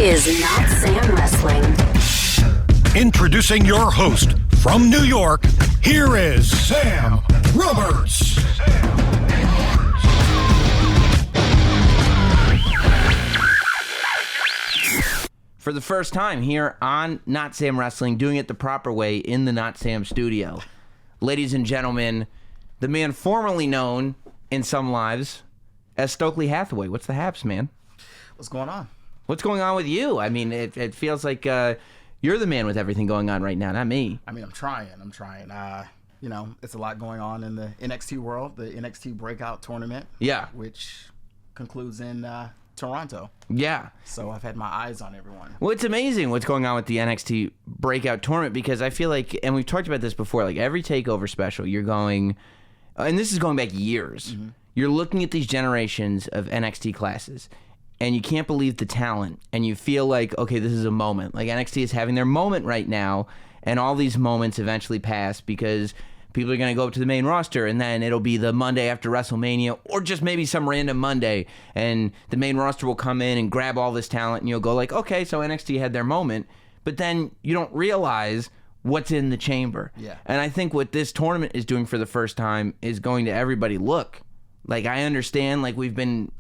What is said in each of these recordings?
is Not Sam Wrestling. Introducing your host from New York, here is Sam Roberts. For the first time here on Not Sam Wrestling, doing it the proper way in the Not Sam studio. Ladies and gentlemen, the man formerly known in some lives as Stokely Hathaway. What's the haps, man? What's going on? What's going on with you? I mean, it feels like you're the man with everything going on right now, not me. I mean, I'm trying. You know, it's a lot going on in the NXT world, the NXT Breakout Tournament. Yeah. Which concludes in Toronto. Yeah. So I've had my eyes on everyone. Well, it's amazing what's going on with the NXT Breakout Tournament because I feel like, and we've talked about this before, like every TakeOver special, you're going, and this is going back years, you're looking at these generations of NXT classes, and you can't believe the talent, and you feel like, okay, this is a moment. Like NXT is having their moment right now, and all these moments eventually pass because people are going to go up to the main roster, and then it'll be the Monday after WrestleMania, or just maybe some random Monday, and the main roster will come in and grab all this talent, and you'll go like, okay, so NXT had their moment, but then you don't realize what's in the chamber. Yeah. And I think what this tournament is doing for the first time is going to everybody, look, like I understand, like we've been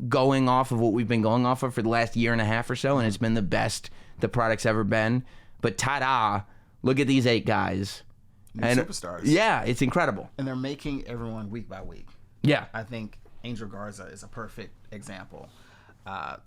going off of what we've been going off of for the last year and a half or so, and it's been the best the product's ever been, but ta-da, look at these 8 guys. And superstars. Yeah, it's incredible. And they're making everyone week by week. Yeah. I think Angel Garza is a perfect example.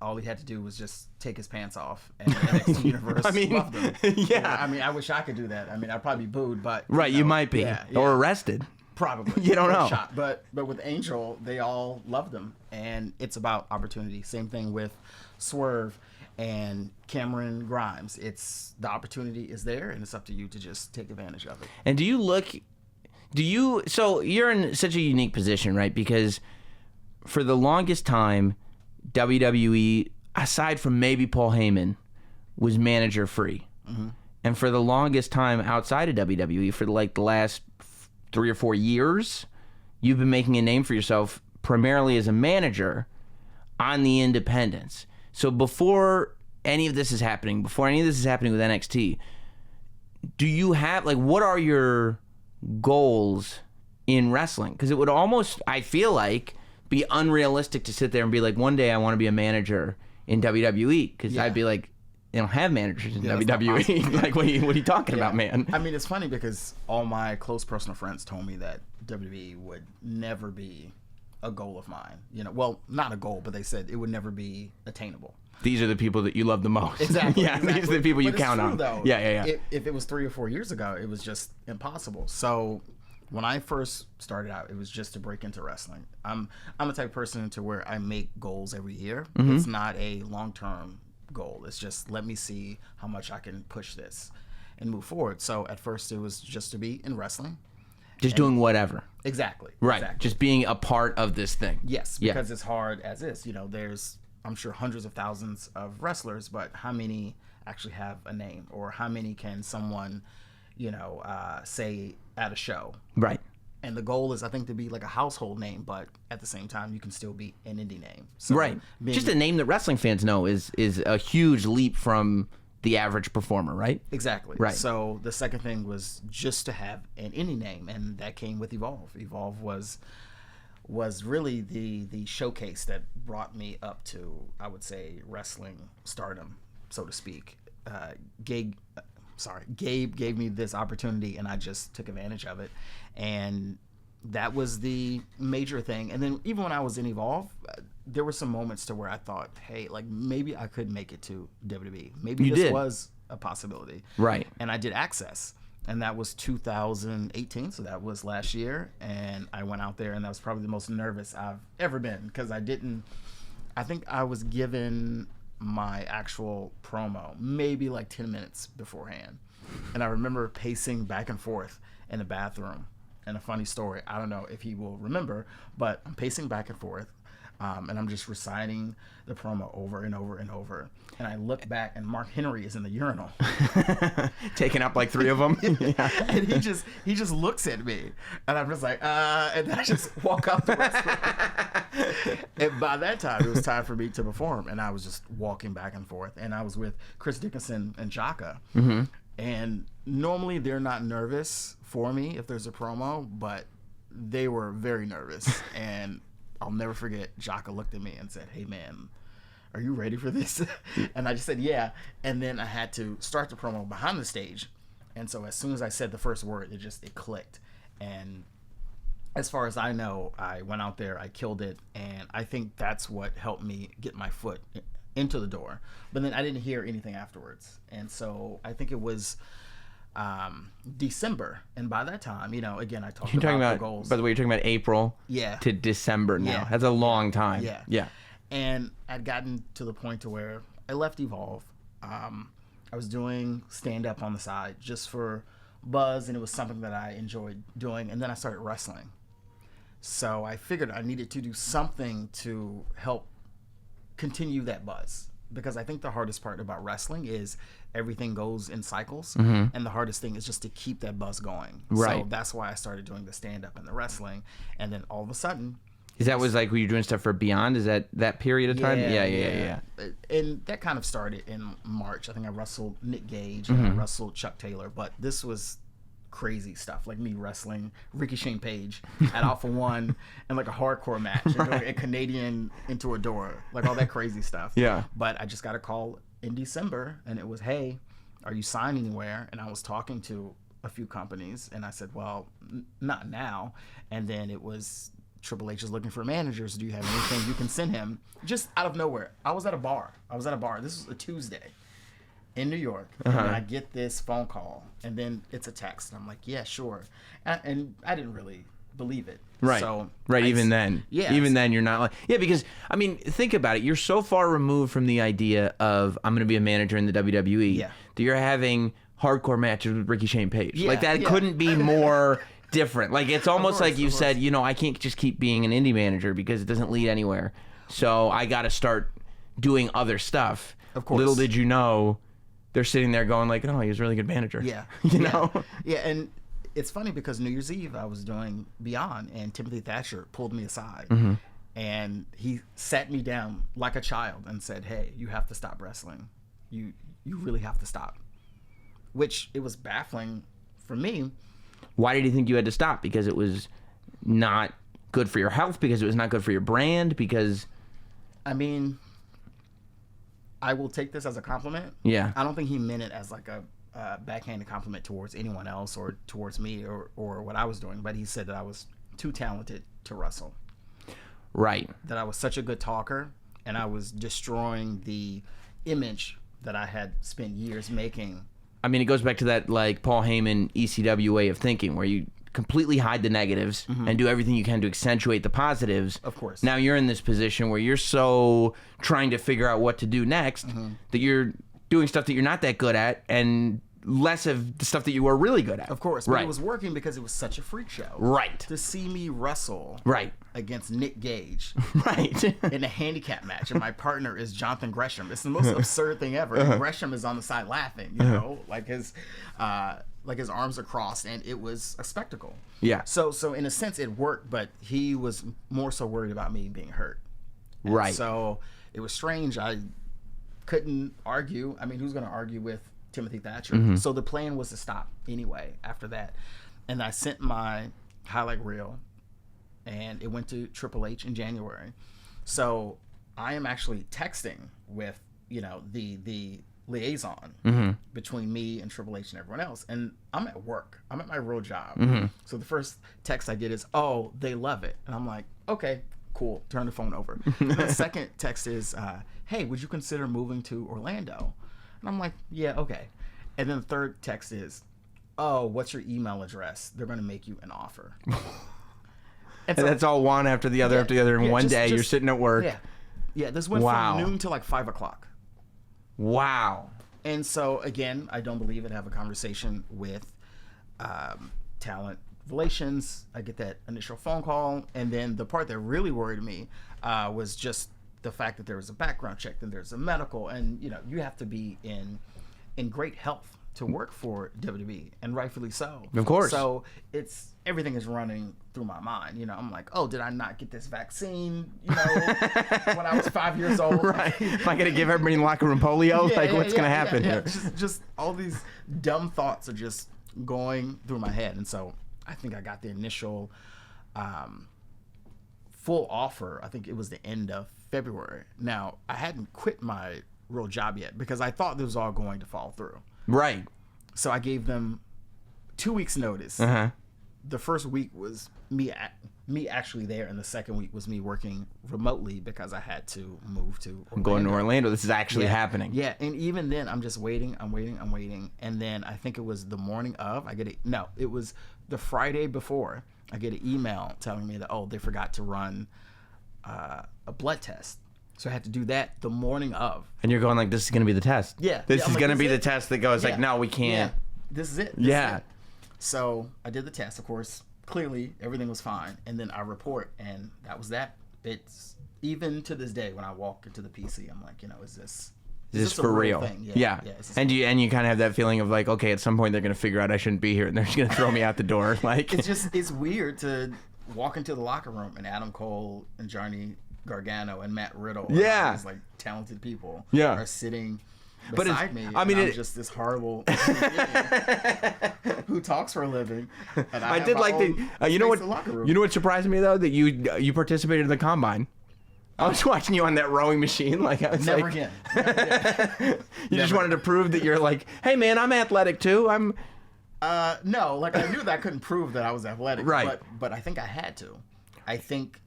All he had to do was just take his pants off, and the NXT universe loved him. Yeah. You know, I mean, I wish I could do that. I mean, I'd probably be booed, but right, you might be, or arrested. Probably. You don't know. Shot. But with Angel, they all loved him, and it's about opportunity. Same thing with Swerve and Cameron Grimes. It's the opportunity is there, and it's up to you to just take advantage of it. And so you're in such a unique position, right? Because for the longest time, WWE, aside from maybe Paul Heyman, was manager free. And for the longest time outside of WWE, for like the last 3 or 4 years, you've been making a name for yourself primarily as a manager on the independents. So before any of this is happening, with NXT, do you have, like, what are your goals in wrestling? Because it would almost, I feel like, be unrealistic to sit there and be like, one day I want to be a manager in WWE. Because I'd be like, they don't have managers in WWE. Like, what are you talking about, man? I mean, it's funny because all my close personal friends told me that WWE would never be a goal of mine. You know, well, not a goal, but they said it would never be attainable. These are the people that you love the most. Exactly. These are the people you count on. Though. Yeah. If it was 3 or 4 years ago, it was just impossible. So when I first started out, it was just to break into wrestling. I'm the type of person to where I make goals every year. It's not a long-term goal. It's just, let me see how much I can push this and move forward. So at first it was just to be in wrestling. Just doing whatever. Exactly. Right. Exactly. Just being a part of this thing. Yes, because it's hard as is. You know, there's, I'm sure, hundreds of thousands of wrestlers, but how many actually have a name, or how many can someone, you know, say at a show? Right. And the goal is, I think, to be like a household name, but at the same time, you can still be an indie name. So right. Just a name that wrestling fans know is a huge leap from the average performer, right? Exactly. Right. So the second thing was just to have an indie name, and that came with Evolve. Evolve was really the showcase that brought me up to, I would say, wrestling stardom, so to speak. Gabe gave me this opportunity, and I just took advantage of it, and that was the major thing. And then even when I was in Evolve, there were some moments to where I thought, hey, like, maybe I could make it to WWE. Maybe this was a possibility. Right. And I did Access, and that was 2018, so that was last year, and I went out there, and that was probably the most nervous I've ever been, because I think I was given my actual promo maybe like 10 minutes beforehand, and I remember pacing back and forth in the bathroom. And a funny story, I don't know if he will remember, but I'm pacing back and forth, and I'm just reciting the promo over and over and over. And I look back, and Mark Henry is in the urinal, taking up like 3 of them. Yeah. And he just looks at me, and I'm just like, and then I just walk out the restroom. And by that time, it was time for me to perform, and I was just walking back and forth. And I was with Chris Dickinson and Jaka. Mm-hmm. And normally they're not nervous for me if there's a promo, but they were very nervous. And I'll never forget, Jaka looked at me and said, "Hey, man, are you ready for this?" And I just said, "Yeah." And then I had to start the promo behind the stage. And so as soon as I said the first word, it clicked. And as far as I know, I went out there, I killed it, and I think that's what helped me get my foot into the door. But then I didn't hear anything afterwards. And so I think it was December, and by that time, again, I talked about the goals. By the way, you're talking about April to December now. That's a long time. Yeah. And I'd gotten to the point to where I left Evolve. I was doing stand-up on the side just for buzz, and it was something that I enjoyed doing. And then I started wrestling. So I figured I needed to do something to help continue that buzz, because I think the hardest part about wrestling is everything goes in cycles, and the hardest thing is just to keep that buzz going. Right. So that's why I started doing the stand-up and the wrestling, and then all of a sudden... was like when you were doing stuff for Beyond? Is that period of time? Yeah. And that kind of started in March. I think I wrestled Nick Gage and I wrestled Chuck Taylor, but this was crazy stuff, like me wrestling Ricky Shane Page at Alpha One and like a hardcore match, and doing a Canadian into a door, like all that crazy stuff. Yeah. But I just got a call in December, and it was, "Hey, are you signed anywhere?" And I was talking to a few companies, and I said, "Well, not now." And then it was, Triple H is looking for managers. Do you have anything you can send him? Just out of nowhere. I was at a bar. This was a Tuesday in New York, and I get this phone call, and then it's a text. And I'm like, "Yeah, sure." And I didn't really believe it. Right. So Even then. Yeah. Even then, you're not like... Yeah, because, I mean, think about it. You're so far removed from the idea of, I'm going to be a manager in the WWE, that you're having hardcore matches with Ricky Shane Page. Yeah, like, that couldn't be more different. Like, it's almost like you said, I can't just keep being an indie manager because it doesn't lead anywhere. So I got to start doing other stuff. Of course. Little did you know, they're sitting there going like, "Oh, he's a really good manager." Yeah. you know? Yeah, and it's funny because New Year's Eve I was doing Beyond, and Timothy Thatcher pulled me aside, and he sat me down like a child and said, "Hey, you have to stop wrestling. You really have to stop." Which, it was baffling for me. Why did you think you had to stop? Because it was not good for your health? Because it was not good for your brand? Because... I mean, I will take this as a compliment. Yeah. I don't think he meant it as like a backhanded compliment towards anyone else or towards me or what I was doing, but he said that I was too talented to wrestle. Right. That I was such a good talker, and I was destroying the image that I had spent years making. I mean, it goes back to that, like, Paul Heyman ECW way of thinking, where you completely hide the negatives and do everything you can to accentuate the positives. Of course. Now you're in this position where you're so trying to figure out what to do next that you're doing stuff that you're not that good at and less of the stuff that you were really good at. Of course. But it was working because it was such a freak show. Right. To see me wrestle against Nick Gage in a handicap match, and my partner is Jonathan Gresham. It's the most absurd thing ever. And Gresham is on the side laughing, like his arms are crossed, and it was a spectacle. Yeah. So in a sense it worked, but he was more so worried about me being hurt. And so it was strange. I couldn't argue. I mean, who's going to argue with Timothy Thatcher? So the plan was to stop anyway after that. And I sent my highlight reel, and it went to Triple H in January. So I am actually texting with, the liaison between me and Triple H and everyone else. And I'm at work. I'm at my real job. So the first text I get is, "Oh, they love it." And I'm like, "Okay, cool." Turn the phone over. And the second text is, "Hey, would you consider moving to Orlando?" And I'm like, "Yeah, okay." And then the third text is, "Oh, what's your email address? They're going to make you an offer." And so, that's all one after the other after the other. And one day you're sitting at work. Yeah, this went from noon to like 5 o'clock. Wow. And so, again, I don't believe it. Have a conversation with talent relations. I get that initial phone call. And then the part that really worried me was just the fact that there was a background check, then there's a medical. And, you have to be in great health to work for WWE, and rightfully so. Of course. So everything is running through my mind. I'm like, oh, did I not get this vaccine? When I was 5 years old. Right. Am I gonna give everybody in the locker room polio? What's gonna happen here? Just all these dumb thoughts are just going through my head, and so I think I got the initial full offer. I think it was the end of February. Now, I hadn't quit my real job yet because I thought this was all going to fall through. Right. So I gave them 2 weeks notice. Uh-huh. The first week was me actually there, and the second week was me working remotely because I had to move to Orlando. I'm going to Orlando. This is actually happening. Yeah, and even then, I'm just waiting. I'm waiting. And then I think it was the morning of, it was the Friday before, I get an email telling me that, they forgot to run a blood test. So I had to do that the morning of. And you're going like, this is going to be the test. Yeah. This is like, going to be the test that goes like, no, we can't. Yeah. This is it. Yeah. So I did the test, of course. Clearly, everything was fine. And then I report, and that was that. It's even to this day when I walk into the PC, I'm like, is this for real? Thing? Yeah. And you kind of have that feeling of like, okay, at some point they're going to figure out I shouldn't be here, and they're just going to throw me out the door. Like, it's weird to walk into the locker room and Adam Cole and Johnny Gargano and Matt Riddle, and all these like talented people, are sitting beside me. I'm just this horrible who talks for a living. And I did like you know what surprised me though, that you participated in the combine. I was watching you on that rowing machine. Like I was never like, again. You just wanted to prove that you're like, hey man, I'm athletic too. I'm. No, like I knew that I couldn't prove that I was athletic, right? But I think I had to. I think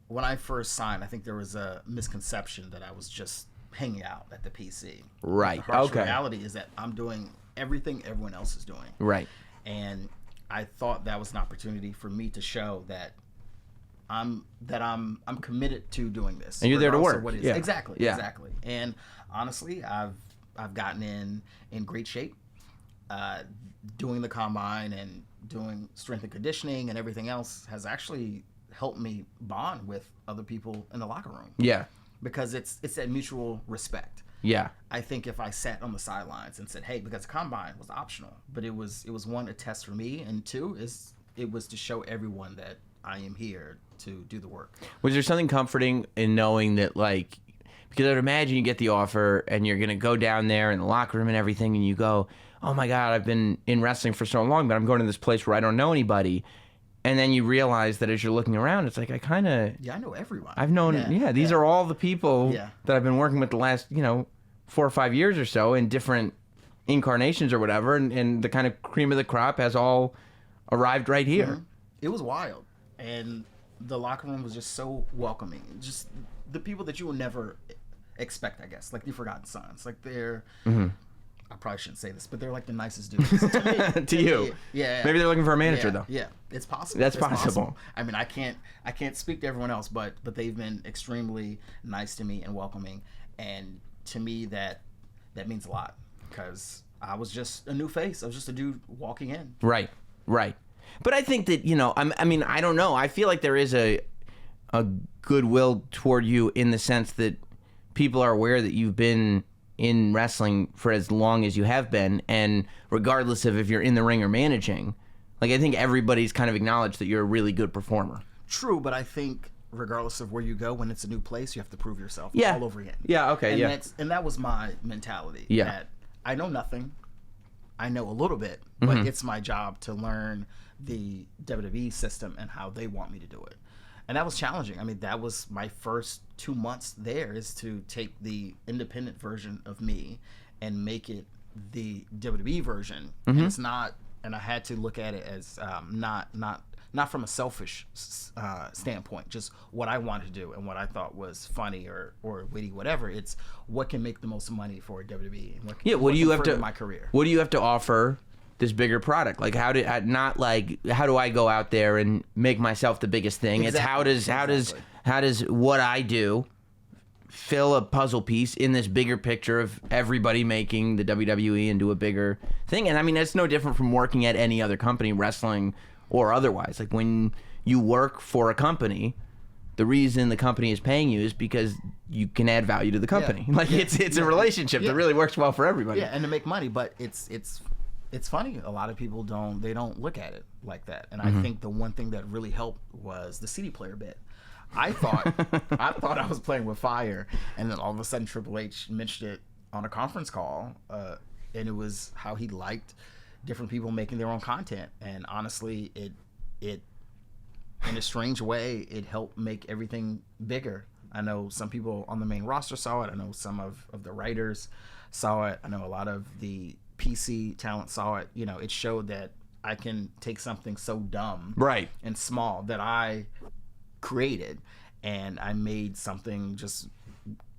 when I first signed, I think there was a misconception that I was just hanging out at the PC. Right. The harsh reality is that I'm doing everything everyone else is doing. Right. And I thought that was an opportunity for me to show that I'm committed to doing this. And you're there to work. Yeah. Exactly. And honestly, I've gotten in great shape. Doing the combine and doing strength and conditioning and everything else has actually helped me bond with other people in the locker room. Yeah. Because it's that mutual respect. Yeah. I think if I sat on the sidelines and said, hey, because the combine was optional, but it was one, a test for me, and two, it was to show everyone that I am here to do the work. Was there something comforting in knowing that, like, because I'd imagine you get the offer and you're going to go down there in the locker room and everything, and you go, oh my God, I've been in wrestling for so long, but I'm going to this place where I don't know anybody. And then you realize that as you're looking around, it's like, I know everyone. I've known, these are all the people that I've been working with the last, 4 or 5 years or so in different incarnations or whatever. And the kind of cream of the crop has all arrived right here. Mm-hmm. It was wild. And the locker room was just so welcoming. Just the people that you will never expect, I guess. Like the Forgotten Sons. Like they're... Mm-hmm. I probably shouldn't say this, but they're like the nicest dudes to me. To you. Me. Yeah. Maybe they're looking for a manager though. Yeah, it's possible. That's it's possible. I mean, I can't speak to everyone else, but they've been extremely nice to me and welcoming, and to me that means a lot because I was just a new face. I was just a dude walking in. Right. But I think that I don't know. I feel like there is a goodwill toward you in the sense that people are aware that you've been in wrestling for as long as you have been, and regardless of if you're in the ring or managing, like I think everybody's kind of acknowledged that you're a really good performer. True, but I think regardless of where you go, when it's a new place, you have to prove yourself all over again. Yeah, okay, and that was my mentality. Yeah. That I know nothing. I know a little bit, but it's my job to learn the WWE system and how they want me to do it. And that was challenging. I mean, that was my first 2 months there, is to take the independent version of me and make it the WWE version. And it's not, and I had to look at it as not from a selfish standpoint, just what I wanted to do and what I thought was funny or witty, whatever. It's what can make the most money for WWE. And what do you have to my career? What do you have to offer this bigger product? Like how do I go out there and make myself the biggest thing? Exactly. It's how does what I do fill a puzzle piece in this bigger picture of everybody making the WWE into a bigger thing? And I mean, that's no different from working at any other company, wrestling or otherwise. Like when you work for a company, the reason the company is paying you is because you can add value to the company. It's a relationship that really works well for everybody. Yeah, and to make money, but it's funny. A lot of people don't look at it like that. And I think the one thing that really helped was the CD player bit. I thought I was playing with fire, and then all of a sudden Triple H mentioned it on a conference call, and it was how he liked different people making their own content. And honestly, it in a strange way, it helped make everything bigger. I know some people on the main roster saw it. I know some of the writers saw it. I know a lot of the PC talent saw it. You know, it showed that I can take something so dumb and small that I created, and I made something just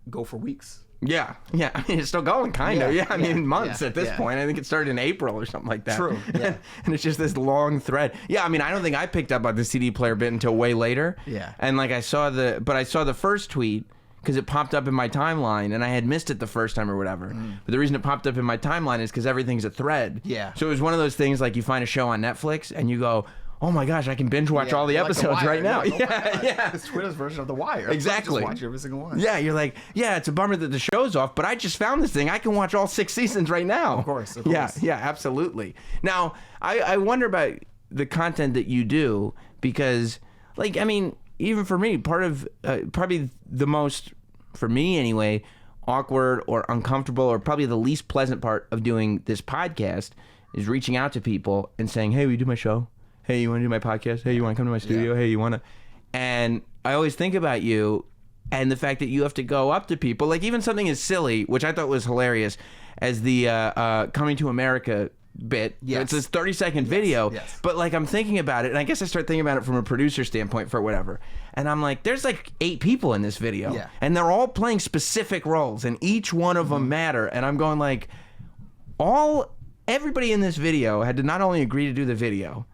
go for weeks. Yeah. I mean, it's still going, kind of. I mean, months at this point. I think it started in April or something like that. True. Yeah. And it's just this long thread. Yeah. I mean, I don't think I picked up on the CD player bit until way later. Yeah. And like I saw the first tweet because it popped up in my timeline, and I had missed it the first time or whatever. But the reason it popped up in my timeline is because everything's a thread. Yeah. So it was one of those things like you find a show on Netflix and you go, oh my gosh, I can binge watch all the episodes right now. It's Twitter's version of The Wire. Exactly. Just watch every single one. Yeah, you're like, yeah, it's a bummer that the show's off, but I just found this thing. I can watch all 6 seasons right now. Of course. Yeah, absolutely. Now, I wonder about the content that you do because, like, I mean, even for me, part of probably the most, for me anyway, awkward or uncomfortable or probably the least pleasant part of doing this podcast is reaching out to people and saying, hey, will you do my show? Hey, you want to do my podcast? Hey, you want to come to my studio? Hey, you want to? And I always think about you and the fact that you have to go up to people, like even something as silly, which I thought was hilarious, as the Coming to America bit. Yes. It's this 30-second video. Yes. But like I'm thinking about it, and I guess I start thinking about it from a producer standpoint for whatever. And I'm like, there's like 8 people in this video. Yeah. And they're all playing specific roles, and each one of them matter. And I'm going like, everybody in this video had to not only agree to do the video,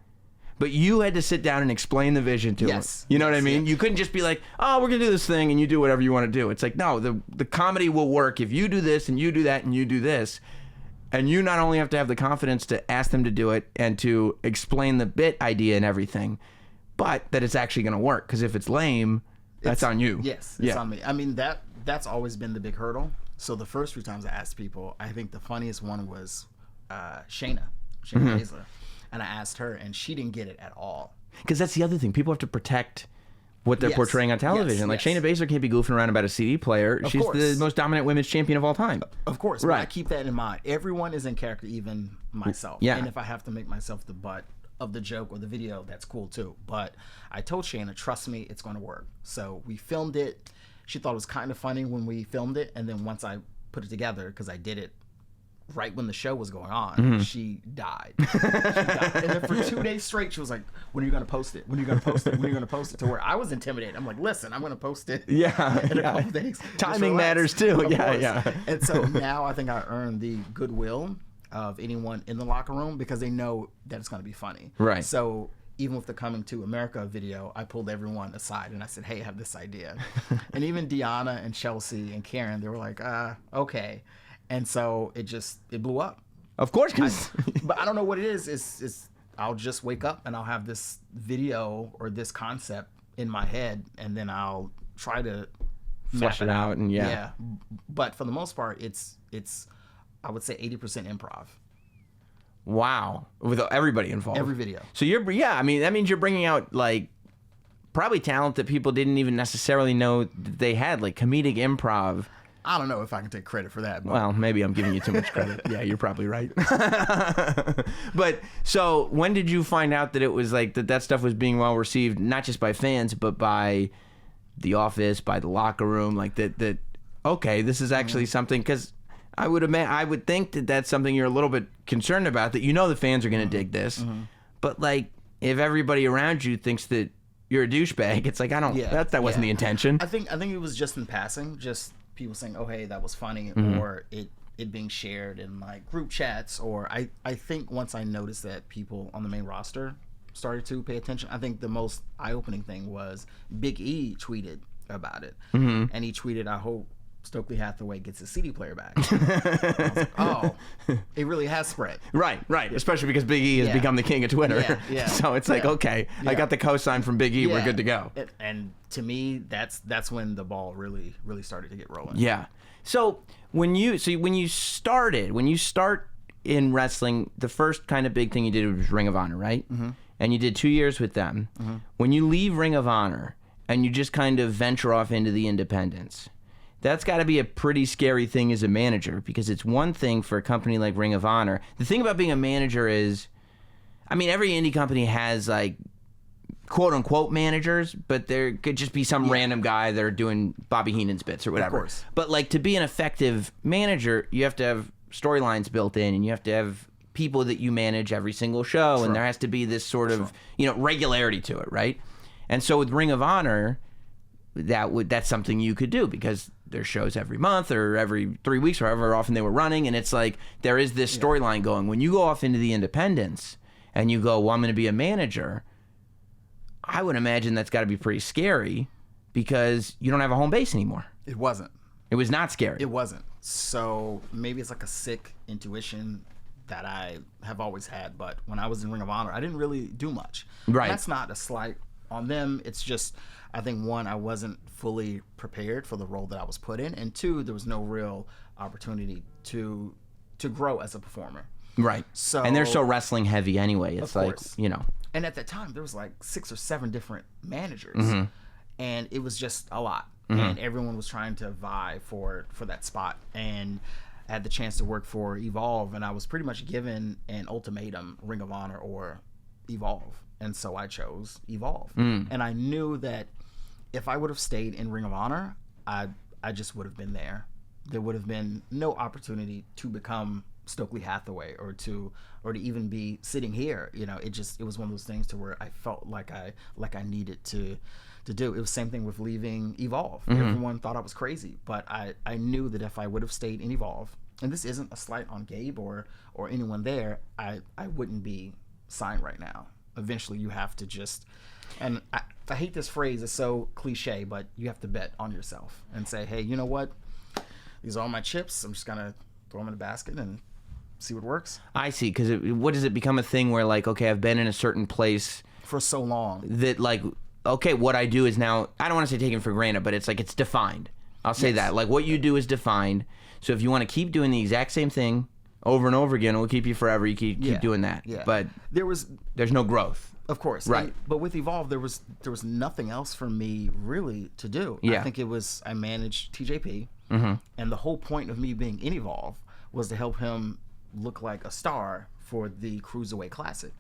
but you had to sit down and explain the vision to them. You know what I mean? You couldn't just be like, oh, we're going to do this thing and you do whatever you want to do. It's like, no, the comedy will work if you do this and you do that and you do this. And you not only have to have the confidence to ask them to do it and to explain the bit idea and everything, but that it's actually going to work. Because if it's lame, that's on you. Yes, it's on me. I mean, that's always been the big hurdle. So the first few times I asked people, I think the funniest one was Shayna Baszler. And I asked her, and she didn't get it at all. Because that's the other thing. People have to protect what they're portraying on television. Like Shayna Baszler can't be goofing around about a CD player. She's the most dominant women's champion of all time. Of course. Right. But I keep that in mind. Everyone is in character, even myself. Yeah. And if I have to make myself the butt of the joke or the video, that's cool too. But I told Shayna, trust me, it's going to work. So we filmed it. She thought it was kind of funny when we filmed it. And then once I put it together, because I did it right when the show was going on, she died. And then for 2 days straight, she was like, when are you going to post it? When are you going to post it? When are you going to post it? To where I was intimidated. I'm like, listen, I'm going to post it in a couple days. Timing matters too. Yeah. And so now I think I earned the goodwill of anyone in the locker room because they know that it's going to be funny. Right. So even with the Coming to America video, I pulled everyone aside and I said, hey, I have this idea. And even Deanna and Chelsea and Karen, they were like, okay. And so it blew up. Of course. But I don't know what it is. It's I'll just wake up and I'll have this video or this concept in my head, and then I'll try to flesh it out. And yeah. But for the most part, it's I would say 80% improv. Wow. With everybody involved. Every video. So I mean, that means you're bringing out like probably talent that people didn't even necessarily know that they had, like comedic improv. I don't know if I can take credit for that. But. Well, maybe I'm giving you too much credit. Yeah, you're probably right. But so when did you find out that it was like that stuff was being well received, not just by fans, but by the office, by the locker room, like that okay, this is actually something, because I would think that that's something you're a little bit concerned about, that the fans are going to dig this. But like if everybody around you thinks that you're a douchebag, it's like that wasn't the intention. I think it was just in passing, just people saying, oh, hey, that was funny, or it being shared in like group chats, or I think once I noticed that people on the main roster started to pay attention, I think the most eye-opening thing was Big E tweeted about it. And he tweeted, I hope Stokely Hathaway gets his CD player back. I was like, oh, it really has spread. Right. Especially because Big E has become the king of Twitter. Yeah. So it's like, okay, I got the cosign from Big E. We're good to go. And to me, that's when the ball really started to get rolling. Yeah. So when you start in wrestling, the first kind of big thing you did was Ring of Honor, right? Mm-hmm. And you did 2 years with them. Mm-hmm. When you leave Ring of Honor and you just kind of venture off into the independents, that's got to be a pretty scary thing as a manager, because it's one thing for a company like Ring of Honor. The thing about being a manager is, I mean, every indie company has like quote unquote managers, but there could just be some random guy that are doing Bobby Heenan's bits or whatever. Of course. But like, to be an effective manager, you have to have storylines built in, and you have to have people that you manage every single show, and there has to be this sort of regularity to it, right? And so with Ring of Honor, that's something you could do, because there's shows every month or every 3 weeks or however often they were running, and it's like there is this storyline going. When you go off into the independents and you go, well, I'm going to be a manager, I would imagine that's got to be pretty scary, because you don't have a home base anymore. It wasn't. It was not scary. It wasn't. So maybe it's like a sick intuition that I have always had, but when I was in Ring of Honor, I didn't really do much. Right. And that's not a slight on them. It's just, I think, one, I wasn't fully prepared for the role that I was put in, and two, there was no real opportunity to grow as a performer. Right. So, and they're so wrestling heavy anyway. It's like, And at that time, there was like 6 or 7 different managers, and it was just a lot. And everyone was trying to vie for that spot. And I had the chance to work for Evolve, and I was pretty much given an ultimatum: Ring of Honor or Evolve. And so I chose Evolve. And I knew that if I would have stayed in Ring of Honor, I just would have been there. There would have been no opportunity to become Stokely Hathaway or to even be sitting here. It was one of those things to where I felt like I needed to do. It was the same thing with leaving Evolve. Everyone thought I was crazy, but I knew that if I would have stayed in Evolve, and this isn't a slight on Gabe or anyone there, I wouldn't be signed right now. Eventually you have to just, and I hate this phrase, it's so cliche, but you have to bet on yourself and say, hey, you know what? These are all my chips. I'm just going to throw them in a basket and see what works. I see, because what does it become a thing where, like, okay, I've been in a certain place for so long that, like, okay, what I do is now, I don't want to say taken for granted, but it's like it's defined. I'll say that. Like, what you do is defined. So if you want to keep doing the exact same thing over and over again, it will keep you forever. You keep doing that. Yeah. But there's no growth. Of course. Right. But with Evolve, there was nothing else for me really to do. Yeah. I think I managed TJP, and the whole point of me being in Evolve was to help him look like a star for the Cruiserweight Classic.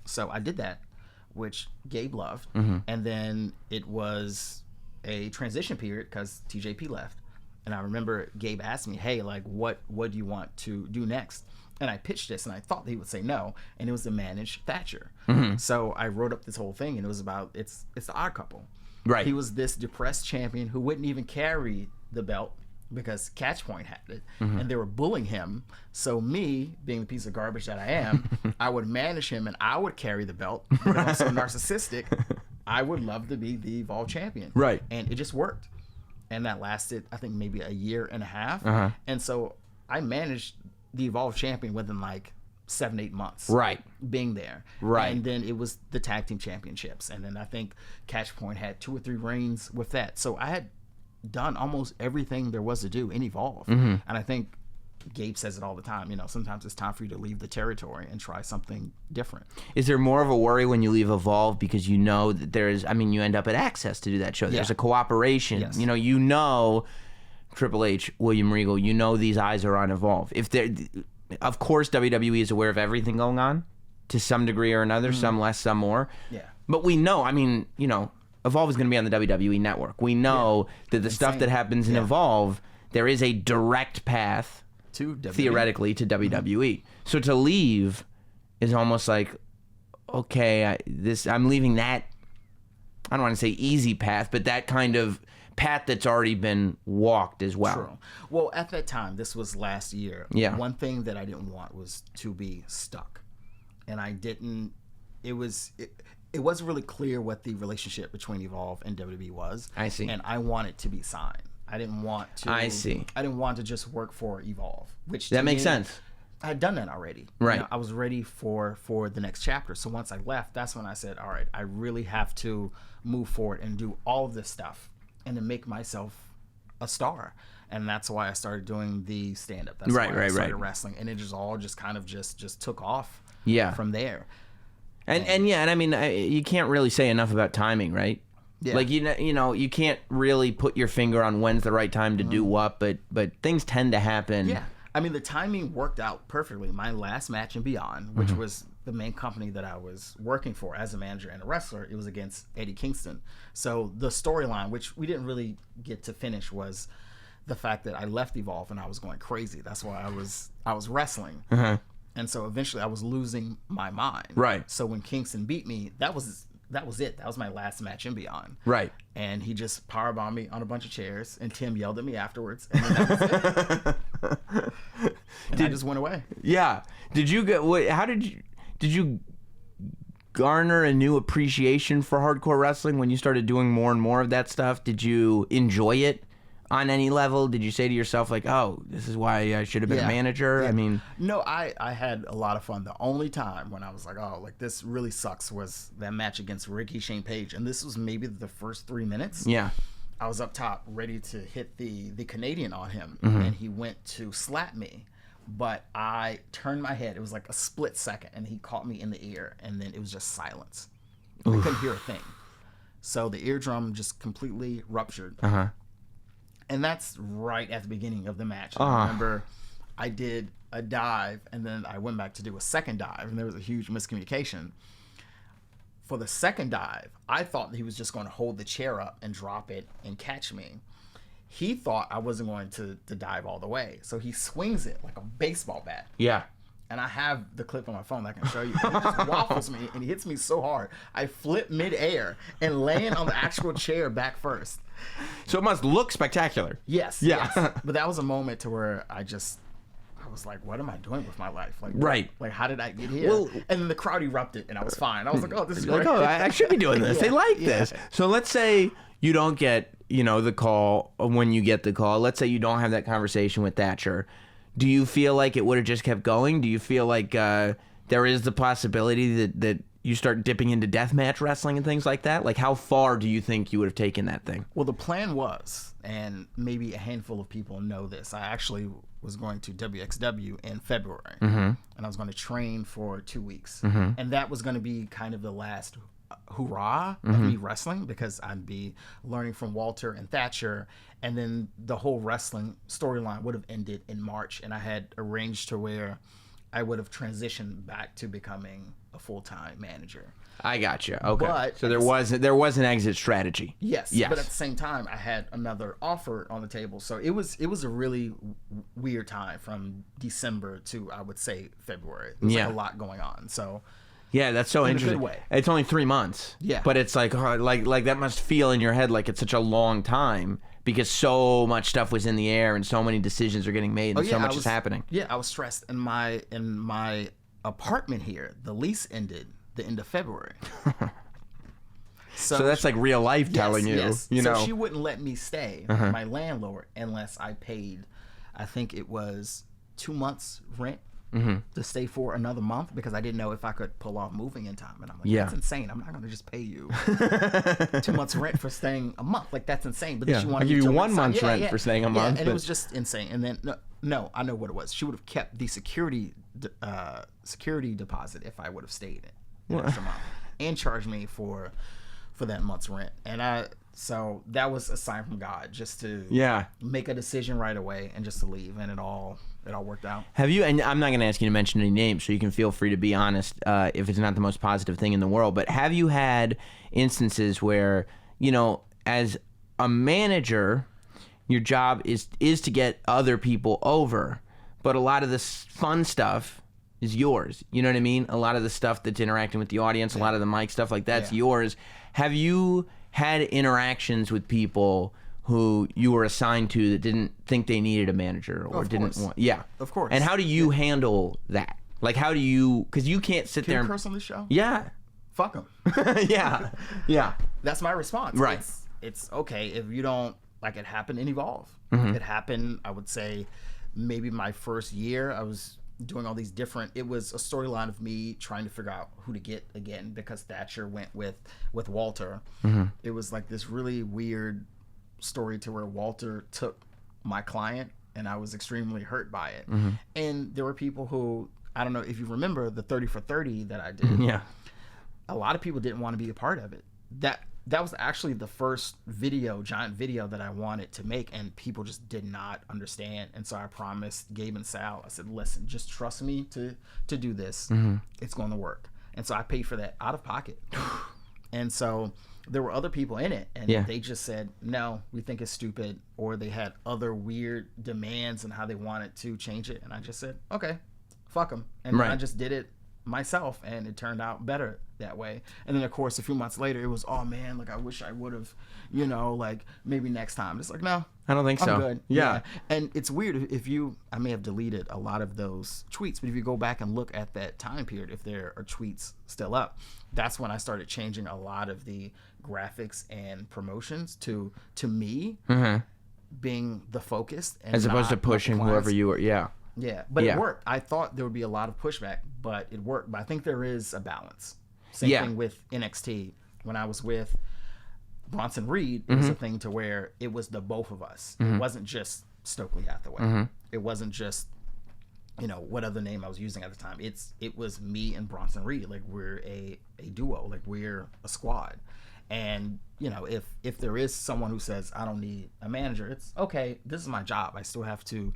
So I did that, which Gabe loved. And then it was a transition period because TJP left. And I remember Gabe asked me, hey, like, what do you want to do next? And I pitched this, and I thought he would say no, and it was to manage Thatcher. So I wrote up this whole thing, and it was about, it's the odd couple. Right. He was this depressed champion who wouldn't even carry the belt because Catchpoint had it, and they were bullying him. So me, being the piece of garbage that I am, I would manage him, and I would carry the belt. But I'm so narcissistic, I would love to be the Evolve champion. Right. And it just worked. And that lasted, I think, maybe a year and a half. And so I managed the Evolve champion within like 7-8 months. Right. Being there. Right. And then it was the tag team championships. And then I think Catchpoint had 2 or 3 reigns with that. So I had done almost everything there was to do in Evolve. And I think Gabe says it all the time, sometimes it's time for you to leave the territory and try something different. Is there more of a worry when you leave Evolve because you know that you end up at Access to do that show? There's a cooperation. Yes. Triple H, William Regal, these eyes are on Evolve. Of course, WWE is aware of everything going on to some degree or another, some less, some more. Yeah. But we know, Evolve is going to be on the WWE network. We know that the stuff that happens in Evolve, there is a direct path to WWE. Theoretically to WWE. So to leave is almost like, okay, I'm leaving that, I don't want to say easy path, but that kind of path that's already been walked as well. True. Well, at that time, this was last year. Yeah. One thing that I didn't want was to be stuck. And it wasn't really clear what the relationship between Evolve and WWE was. I see. And I wanted to be signed. I didn't want to. I see. I didn't want to just work for Evolve, which That to makes me, sense. I had done that already. Right. I was ready for the next chapter. So once I left, that's when I said, all right, I really have to move forward and do all of this stuff and to make myself a star. And that's why I started doing the stand-up. That's why I started wrestling. And it just all just kind of just took off from there. And I mean, you can't really say enough about timing, right? Yeah. Like, you know, you can't really put your finger on when's the right time to do what, but things tend to happen. Yeah. I mean, the timing worked out perfectly. My last match and beyond, which was the main company that I was working for as a manager and a wrestler, it was against Eddie Kingston. So the storyline, which we didn't really get to finish, was the fact that I left Evolve and I was going crazy. That's why I was wrestling. And so eventually I was losing my mind. Right. So when Kingston beat me, that was it. That was my last match and beyond. Right. And he just powerbombed me on a bunch of chairs, and Tim yelled at me afterwards, and then that was it. And I just went away. Yeah. Did you did you garner a new appreciation for hardcore wrestling when you started doing more and more of that stuff? Did you enjoy it on any level? Did you say to yourself, like, oh, this is why I should have been a manager? Yeah. I mean... No, I had a lot of fun. The only time when I was like, oh, like, this really sucks was that match against Ricky Shane Page. And this was maybe the first 3 minutes. Yeah. I was up top ready to hit the Canadian on him. And he went to slap me. But I turned my head. It was like a split second. And he caught me in the ear. And then it was just silence. I couldn't hear a thing. So the eardrum just completely ruptured. And that's right at the beginning of the match. I remember I did a dive, and then I went back to do a second dive, and there was a huge miscommunication. For the second dive, I thought that he was just going to hold the chair up and drop it and catch me. He thought I wasn't going to dive all the way, so he swings it like a baseball bat. Yeah. And I have the clip on my phone that I can show you. And it just waffles me, and he hits me so hard. I flip midair and land on the actual chair back first. So it must look spectacular. Yes. Yeah. Yes. But that was a moment to where I was like, what am I doing with my life? Like, right. Like, how did I get here? Well, and then the crowd erupted, and I was fine. I was like, oh, this is great. Like, oh, I should be doing this. They like this. So let's say you don't get, the call when you get the call. Let's say you don't have that conversation with Thatcher. Do you feel like it would have just kept going? Do you feel like there is the possibility that you start dipping into deathmatch wrestling and things like that? Like, how far do you think you would have taken that thing? Well, the plan was, and maybe a handful of people know this, I actually was going to WXW in February. And I was going to train for 2 weeks. And that was going to be kind of the last hurrah of me wrestling, because I'd be learning from Walter and Thatcher, and then the whole wrestling storyline would have ended in March, and I had arranged to where I would have transitioned back to becoming a full-time manager. I gotcha. Okay. But so there was an exit strategy. Yes. But at the same time, I had another offer on the table. So it was a really weird time from December to, I would say, February. There was like a lot going on. So yeah, that's so interesting. In a good way. It's only 3 months. Yeah. But it's like that must feel in your head like it's such a long time, because so much stuff was in the air and so many decisions are getting made and so much is happening. Yeah, I was stressed. In my apartment here, the lease ended the end of February. So that's like real life telling you. Yes. You know. So she wouldn't let me stay, my landlord, unless I paid, I think it was 2 months rent to stay for another month, because I didn't know if I could pull off moving in time. And I'm like, that's insane. I'm not going to just pay you 2 months rent for staying a month. Like, that's insane. But then she wanted I'll give you 1 month's month's rent for staying a month. And it was just insane. And then, no, I know what it was. She would have kept the security deposit if I would have stayed an extra month, and charged me for that month's rent. And so that was a sign from God, just to make a decision right away and just to leave, and it all worked out. Have you, and I'm not going to ask you to mention any names, so you can feel free to be honest if it's not the most positive thing in the world, but have you had instances where, as a manager, your job is to get other people over, but a lot of this fun stuff is yours? You know what I mean? A lot of the stuff that's interacting with the audience, a lot of the mic stuff like that's yours. Have you had interactions with people who you were assigned to that didn't think they needed a manager or didn't want? Yeah. Of course. And how do you handle that? Like, how do you, because you can't sit there Can and you curse on the show? Yeah. Fuck them. Yeah. That's my response. Right. It's okay if you don't like it happened in Evolve. It happened, I would say, maybe my first year. I was doing all these different, it was a storyline of me trying to figure out who to get again, because Thatcher went with Walter. It was like this really weird story to where Walter took my client, and I was extremely hurt by it. And there were people who, I don't know if you remember the 30 for 30 that I did. Yeah. A lot of people didn't want to be a part of it. That was actually the first giant video that I wanted to make, and people just did not understand. And so I promised Gabe and Sal, I said, listen, just trust me to do this. It's going to work. And so I paid for that out of pocket. And so there were other people in it, and they just said, no, we think it's stupid, or they had other weird demands and how they wanted to change it. And I just said, okay, fuck them. And then I just did it myself, and it turned out better that way. And then of course a few months later it was, oh man, like I wish I would have, like maybe next time. It's like, no, I don't think I'm so. good. Yeah. And it's weird, I may have deleted a lot of those tweets, but if you go back and look at that time period, if there are tweets still up, that's when I started changing a lot of the graphics and promotions to me being the focus, and as opposed to pushing whoever you were. Yeah, but it worked. I thought there would be a lot of pushback, but it worked. But I think there is a balance. Same thing with NXT. When I was with Bronson Reed, it was a thing to where it was the both of us. It wasn't just Stokely Hathaway. It wasn't just, what other name I was using at the time. It was me and Bronson Reed. Like, we're a duo. Like, we're a squad. And, if there is someone who says, I don't need a manager, it's okay. This is my job. I still have to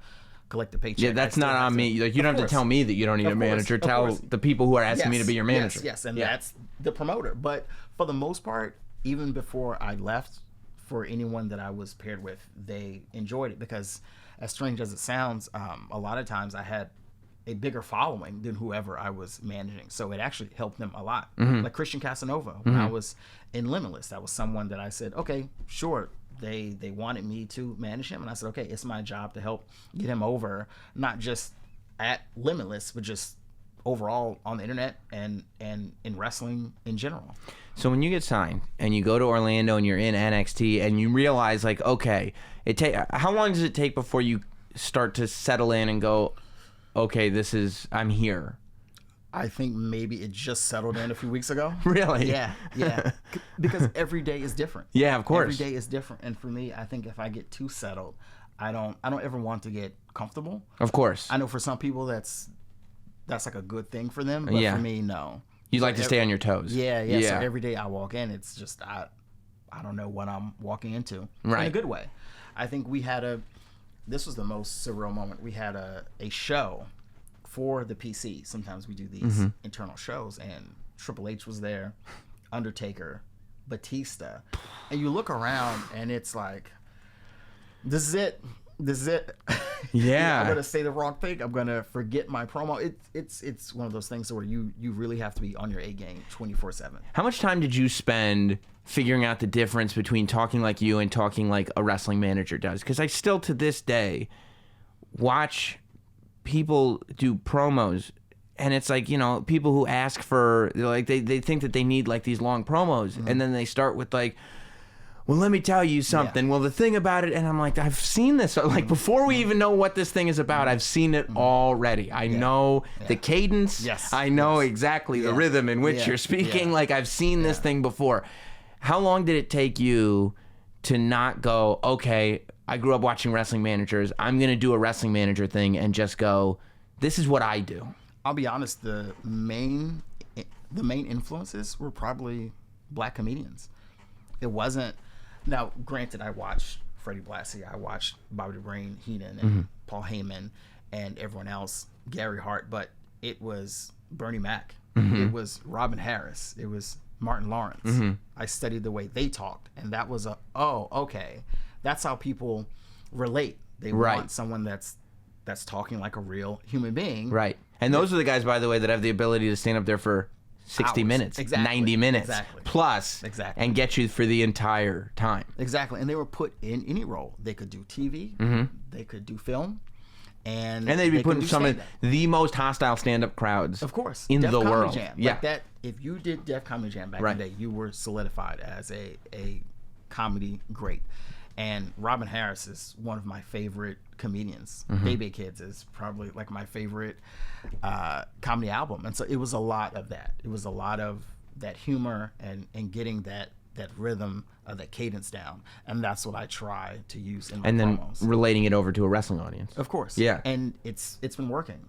collect the paycheck. Yeah, that's not on me. Like, you don't have to tell me that you don't need a manager. Tell the people who are asking me to be your manager. Yes, and that's the promoter. But for the most part, even before I left, for anyone that I was paired with, they enjoyed it, because as strange as it sounds, a lot of times I had a bigger following than whoever I was managing. So it actually helped them a lot. Like Christian Casanova, when I was in Limitless, that was someone that I said, okay, sure. They wanted me to manage him, and I said, okay, it's my job to help get him over, not just at Limitless, but just overall on the internet and in wrestling in general. So when you get signed and you go to Orlando and you're in NXT and you realize, like, okay, how long does it take before you start to settle in and go, okay, I'm here? I think maybe it just settled in a few weeks ago. Really? Yeah. Because every day is different. Yeah, of course. Every day is different, and for me, I think if I get too settled, I don't ever want to get comfortable. Of course. I know for some people that's like a good thing for them, but for me, no. You like to stay on your toes. Yeah. So every day I walk in, it's just I don't know what I'm walking into. Right. In a good way. I think this was the most surreal moment. We had a show for the PC. Sometimes we do these internal shows, and Triple H was there, Undertaker, Batista, and you look around and it's like, this is it. Yeah. I'm gonna say the wrong thing. I'm gonna forget my promo. It's one of those things where you really have to be on your A game 24/7. How much time did you spend figuring out the difference between talking like you and talking like a wrestling manager does? Because I still to this day watch people do promos, and it's like, people who ask for, like, they think that they need like these long promos, and then they start with like, well, let me tell you something. Well, the thing about it, and I'm like, I've seen this. Like, before we even know what this thing is about, I've seen it already. I know the cadence. Yes. I know exactly the rhythm in which you're speaking. Like, I've seen this thing before. How long did it take you to not go, okay, I grew up watching wrestling managers, I'm going to do a wrestling manager thing, and just go, this is what I do? I'll be honest, the main influences were probably black comedians. It wasn't, now granted, I watched Freddie Blassie, I watched Bobby the Brain Heenan and Paul Heyman and everyone else, Gary Hart, but it was Bernie Mac, it was Robin Harris, it was Martin Lawrence. I studied the way they talked, and that was okay, that's how people relate. They want someone that's talking like a real human being. Right. And those are the guys, by the way, that have the ability to stand up there for 60 Hours. minutes, Exactly. 90 minutes Exactly. plus, Exactly. and get you for the entire time. Exactly. And they were put in any role. They could do TV, they could do film, and they'd be putting could do some of stand-up. the most hostile stand-up crowds, Of course, in Def the Comedy world. Jam. Yeah. Like that, if you did Def Comedy Jam back in the day, you were solidified as a comedy great. And Robin Harris is one of my favorite comedians. Baby Kids is probably like my favorite comedy album. And so it was a lot of that. It was a lot of that humor and getting that rhythm, that cadence down. And that's what I try to use in my promos. Relating it over to a wrestling audience. Of course. Yeah. And it's been working.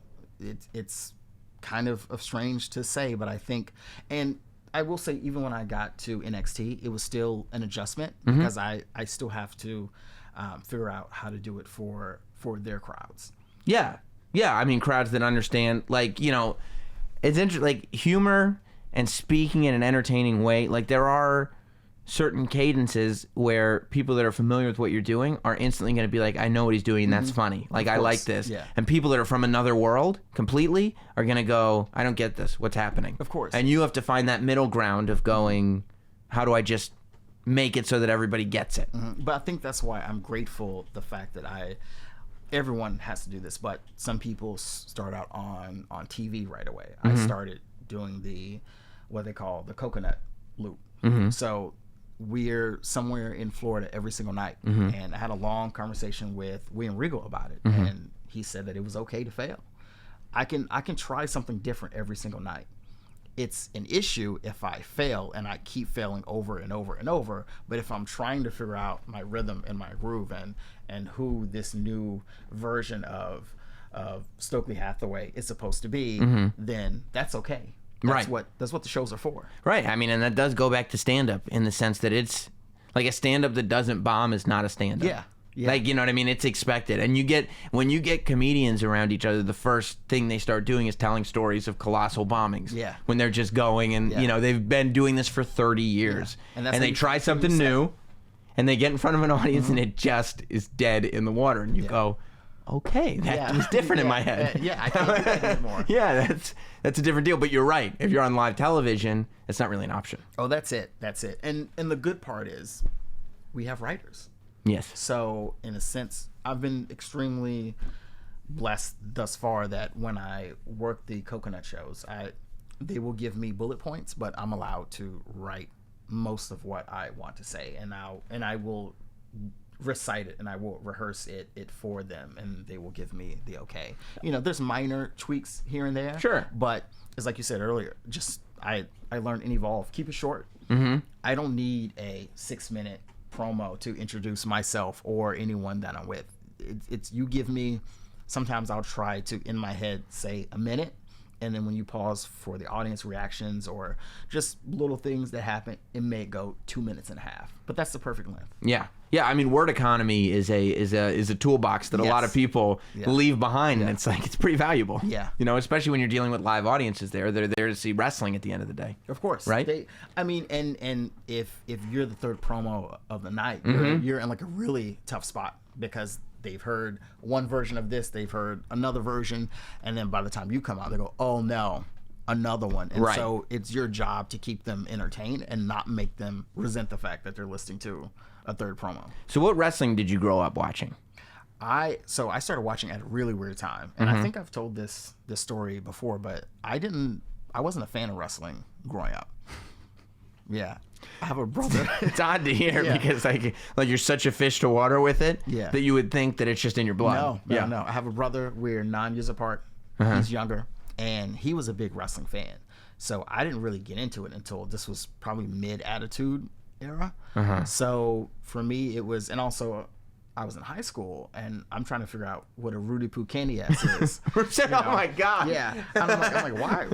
It's kind of strange to say, but I think, and I will say, even when I got to NXT, it was still an adjustment because I still have to figure out how to do it for their crowds. Yeah. I mean, crowds that understand, like, you know, it's interesting, like humor and speaking in an entertaining way. Like, there are certain cadences where people that are familiar with what you're doing are instantly going to be like, I know what he's doing, and that's funny. Like, I like this. Yeah. And people that are from another world completely are going to go, I don't get this. What's happening? Of course. And you have to find that middle ground of going, how do I just make it so that everybody gets it? But I think that's why I'm grateful the fact that everyone has to do this, but some people start out on TV right away. I started doing what they call the coconut loop. So we're somewhere in Florida every single night. And I had a long conversation with William Regal about it. And he said that it was okay to fail. I can try something different every single night. It's an issue if I fail and I keep failing over and over and over. But if I'm trying to figure out my rhythm and my groove and who this new version of Stokely Hathaway is supposed to be, then that's okay. That's what the shows are for. Right. I mean, and that does go back to stand-up in the sense that it's like a stand-up that doesn't bomb is not a stand-up. Yeah. Like, you know what I mean? It's expected. And when you get comedians around each other, the first thing they start doing is telling stories of colossal bombings. Yeah. When they're just going and, you know, they've been doing this for 30 years. Yeah. And they try something new and they get in front of an audience and it just is dead in the water. And you go, okay, that was different in my head. I can't do that anymore. Yeah, that's a different deal. But you're right. If you're on live television, it's not really an option. Oh, that's it. And the good part is we have writers. Yes. So in a sense, I've been extremely blessed thus far that when I work the coconut shows, they will give me bullet points, but I'm allowed to write most of what I want to say, and I will recite it and I will rehearse it for them, and they will give me the okay. You know, there's minor tweaks here and there. Sure. But it's like you said earlier, just I learned and evolve. Keep it short. I don't need a 6-minute promo to introduce myself or anyone that I'm with. It's you give me, sometimes I'll try to in my head say a minute, and then when you pause for the audience reactions or just little things that happen, it may go 2.5 minutes, but that's the perfect length. Yeah, I mean, word economy is a toolbox that a lot of people leave behind, and it's like it's pretty valuable. Yeah, you know, especially when you're dealing with live audiences. They're there to see wrestling at the end of the day. Of course, right? I mean, and if you're the third promo of the night, you're in like a really tough spot because they've heard one version of this, they've heard another version, and then by the time you come out, they go, "Oh no, another one." And so it's your job to keep them entertained and not make them resent the fact that they're listening to a third promo. So what wrestling did you grow up watching? I started watching at a really weird time, and I think I've told this story before, but I wasn't a fan of wrestling growing up. Yeah, I have a brother. It's odd to hear because like you're such a fish to water with it that you would think that it's just in your blood. No. I have a brother. We're 9 years apart. He's younger, and he was a big wrestling fan. So I didn't really get into it until this was probably mid-Attitude Era. So for me, it was, and also I was in high school, and I'm trying to figure out what a Rudy Poo candy ass is. Oh my god! Yeah, and I'm like, why?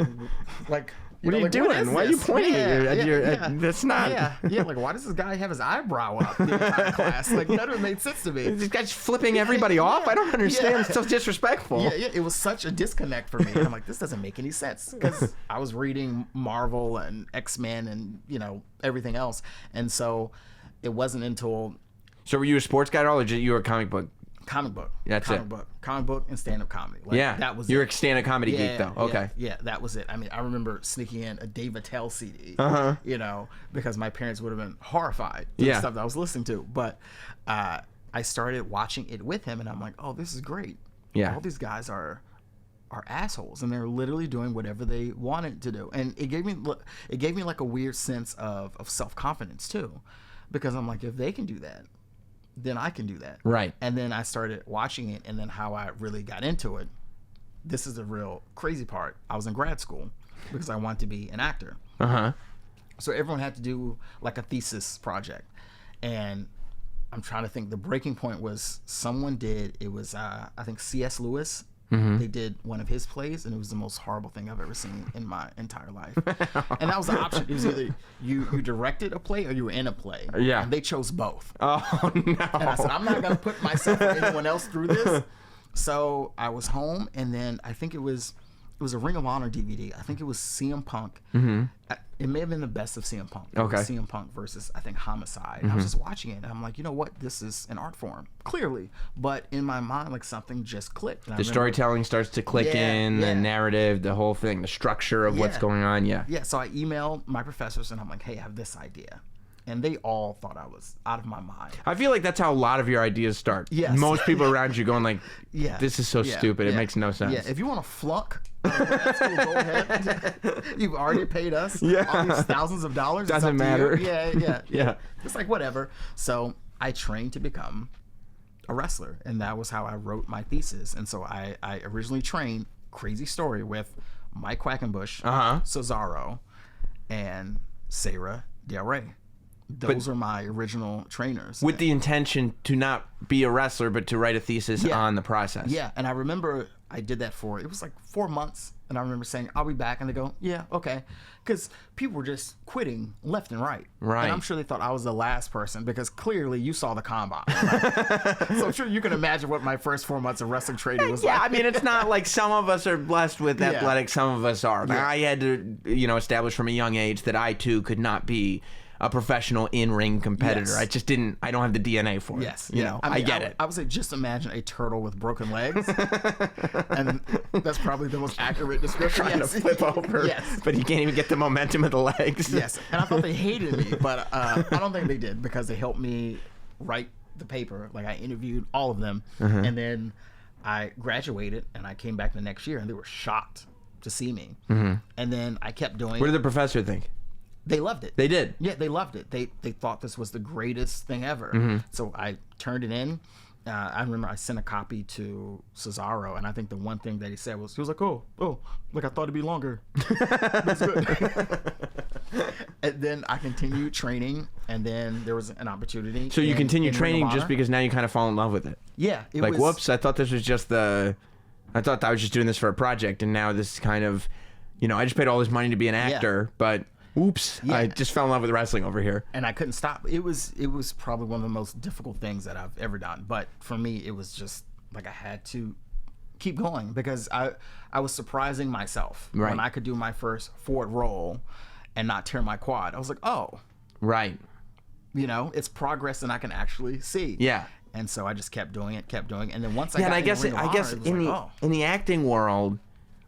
Like, what are you doing? Why are you pointing at your? That's not. Like, why does this guy have his eyebrow up the entire class? Like, that never made sense to me. This guy's flipping everybody off. I don't understand. It's so disrespectful. Yeah. It was such a disconnect for me. And I'm like, this doesn't make any sense because I was reading Marvel and X-Men and everything else, and so it wasn't until. So were you a sports guy at all, or you were a comic book? Comic book. That's comic book. Comic book and stand-up comedy. Like, that was. You're a stand-up comedy geek, though. Okay. Yeah, that was it. I mean, I remember sneaking in a Dave Attell CD. Because my parents would have been horrified to the stuff that I was listening to. But I started watching it with him, and I'm like, oh, this is great. Yeah. All these guys are assholes, and they're literally doing whatever they wanted to do, and it gave me like a weird sense of self-confidence too, because I'm like, if they can do that, then I can do that. Right. And then I started watching it, and then how I really got into it. This is the real crazy part. I was in grad school because I wanted to be an actor. So everyone had to do like a thesis project, and I'm trying to think. The breaking point was someone did. It was I think C.S. Lewis. They did one of his plays, and it was the most horrible thing I've ever seen in my entire life. And that was the option. It was either you directed a play or you were in a play. Yeah. And they chose both. Oh, no. And I said, I'm not going to put myself or anyone else through this. So I was home, and then I think it was a Ring of Honor DVD. I think it was CM Punk. It may have been the best of CM Punk. It was CM Punk versus, I think, Homicide. And I was just watching it, and I'm like, you know what? This is an art form, clearly. But in my mind, like, something just clicked. And The storytelling starts to click in, the narrative, the whole thing, the structure of what's going on. Yeah. Yeah, so I emailed my professors, and I'm like, hey, I have this idea. And they all thought I was out of my mind. I feel like that's how a lot of your ideas start. Yes. Most people around you going like, this is so stupid. It makes no sense. Yeah, if you want to flunk, go ahead. You've already paid us all these thousands of dollars. Doesn't matter. Yeah. It's like, whatever. So I trained to become a wrestler, and that was how I wrote my thesis. And so I originally trained, crazy story, with Mike Quackenbush, Cesaro, and Sarah Del Rey. Those are my original trainers. With the intention to not be a wrestler, but to write a thesis on the process. Yeah, and I remember I did that for, it was like 4 months, and I remember saying, I'll be back, and they go, yeah, okay. Because people were just quitting left and right. Right. And I'm sure they thought I was the last person, because clearly you saw the combine. Right? So I'm sure you can imagine what my first 4 months of wrestling training was like. Yeah, I mean, it's not like some of us are blessed with athletics, some of us are. Yeah. I had to, establish from a young age that I, too, could not be a professional in-ring competitor. Yes. I just didn't. I don't have the DNA for it. Yes, I get it. I would say just imagine a turtle with broken legs, and that's probably the most accurate description. Trying to flip over, but he can't even get the momentum of the legs. Yes, and I thought they hated me, but I don't think they did, because they helped me write the paper. Like, I interviewed all of them, and then I graduated, and I came back the next year, and they were shocked to see me. And then I kept doing. What did the professor think? They loved it. They did? Yeah, they loved it. They thought this was the greatest thing ever. So I turned it in. I remember I sent a copy to Cesaro, and I think the one thing that he said was, he was like, oh, like, I thought it'd be longer. That's good. And then I continued training, and then there was an opportunity. So you continued in training Ring of just Honor. because now you kind of fall in love with it? Yeah. Whoops, I thought this was just I thought I was just doing this for a project, and now this is kind of, I just paid all this money to be an actor, but... Oops! Yeah. I just fell in love with wrestling over here, and I couldn't stop. It was probably one of the most difficult things that I've ever done. But for me, it was just like I had to keep going, because I was surprising myself when I could do my first forward roll and not tear my quad. I was like, oh, right. It's progress, and I can actually see. Yeah. And so I just kept doing it, and then once I got and I in guess the Ring of Honor, it was in the acting world.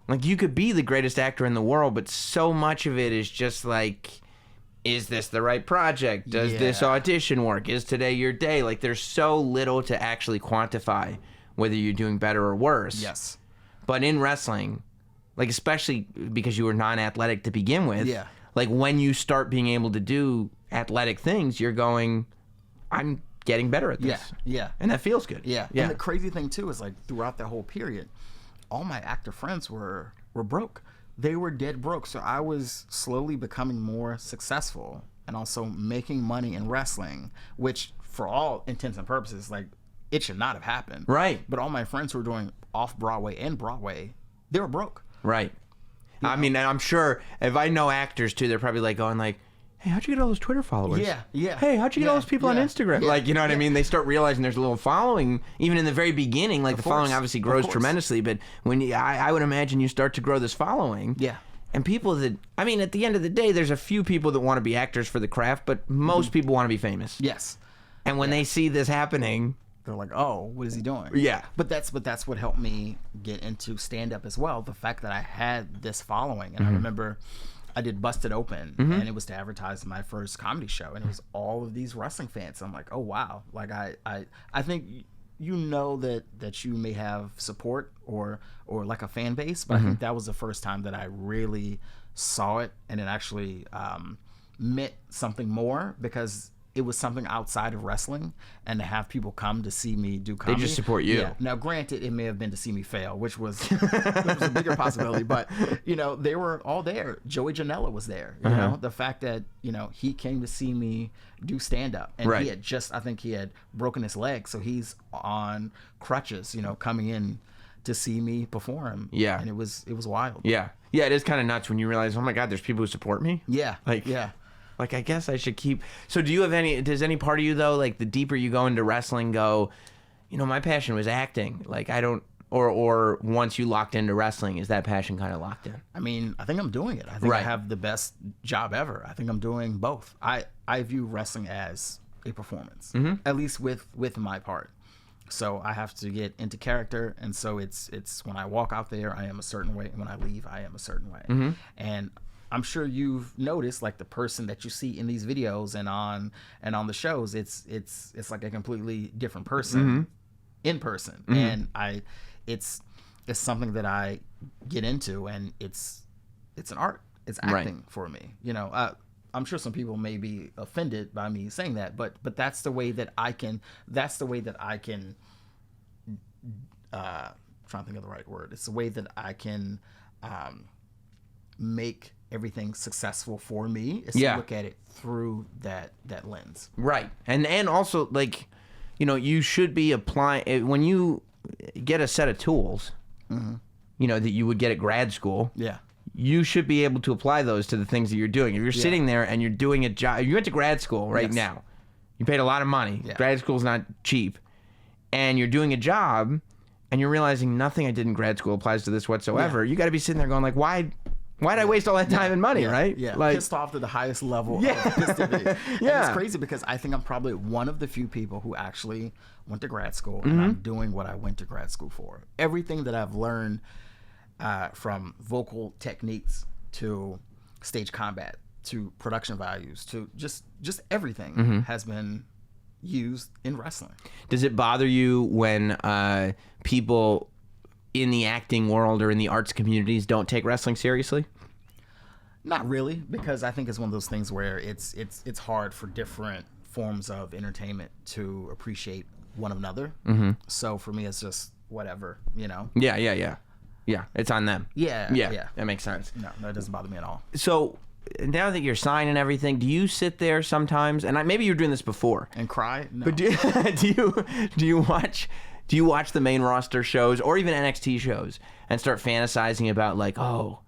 Like, you could be the greatest actor in the world, but so much of it is just like, is this the right project? Does this audition work? Is today your day? Like, there's so little to actually quantify whether you're doing better or worse. Yes. But in wrestling, like, especially because you were non-athletic to begin with, like, when you start being able to do athletic things, you're going, I'm getting better at this. Yeah. And that feels good. Yeah. And the crazy thing, too, is, like, throughout that whole period, all my actor friends were broke. They were dead broke. So I was slowly becoming more successful, and also making money in wrestling, which for all intents and purposes, like, it should not have happened. Right. But all my friends who were doing off Broadway and Broadway, they were broke. Right. I mean, and I'm sure if I know actors too, they're probably like going like, hey, how'd you get all those Twitter followers? Yeah. Hey, how'd you get all those people on Instagram? Yeah. Like, you know what I mean? They start realizing there's a little following, even in the very beginning. Like, the following obviously grows tremendously, but when I would imagine you start to grow this following. Yeah. And people that, I mean, at the end of the day, there's a few people that want to be actors for the craft, but most people want to be famous. Yes. And when they see this happening, they're like, oh, what is he doing? Yeah. But that's what helped me get into stand-up as well. The fact that I had this following. And I remember I did Busted Open, and it was to advertise my first comedy show, and it was all of these wrestling fans. I'm like, oh, wow. Like, I think that you may have support or like a fan base, but I think that was the first time that I really saw it, and it actually meant something more, because it was something outside of wrestling, and to have people come to see me do comedy. They just support you. Yeah. Now, granted, it may have been to see me fail, which was a bigger possibility, but, they were all there. Joey Janela was there. You know, the fact that, he came to see me do stand-up, and he had I think he had broken his leg, so he's on crutches, coming in to see me perform. Yeah. And it was wild. Yeah. Yeah, it is kind of nuts when you realize, oh my God, there's people who support me. Yeah. Like, I guess I should keep... So do you have does any part of you, though, like, the deeper you go into wrestling, go, my passion was acting. Like, I don't... Or once you locked into wrestling, is that passion kind of locked in? I mean, I think I'm doing it. I think I have the best job ever. I think I'm doing both. I view wrestling as a performance, at least with my part. So I have to get into character, and so it's when I walk out there, I am a certain way, and when I leave, I am a certain way. And I'm sure you've noticed, like, the person that you see in these videos and on the shows, it's like a completely different person in person. And it's something that I get into, and it's an art. It's acting for me. I'm sure some people may be offended by me saying that, but that's the way that I can. That's the way that I can. Trying to think of the right word. It's the way that I can make everything successful for me. Is to look at it through that lens. Right, and also, like, you should be applying when you get a set of tools, that you would get at grad school. Yeah. You should be able to apply those to the things that you're doing. If you're sitting there and you're doing a job, you went to grad school now, you paid a lot of money. Yeah. Grad school's not cheap, and you're doing a job, and you're realizing nothing I did in grad school applies to this whatsoever. You got to be sitting there going, like, why'd I waste all that time and money, right? Yeah, like, pissed off to the highest level of pissed to be. And it's crazy because I think I'm probably one of the few people who actually went to grad school, and I'm doing what I went to grad school for. Everything that I've learned, from vocal techniques to stage combat to production values to just everything has been used in wrestling. Does it bother you when people in the acting world or in the arts communities don't take wrestling seriously? Not really, because I think it's one of those things where it's hard for different forms of entertainment to appreciate one another. So for me, it's just whatever, Yeah, it's on them. Yeah. That makes sense. No, that doesn't bother me at all. So now that you're signed and everything, do you sit there sometimes? And maybe you're doing this before and cry. No. But do you watch the main roster shows or even NXT shows and start fantasizing about, like, oh,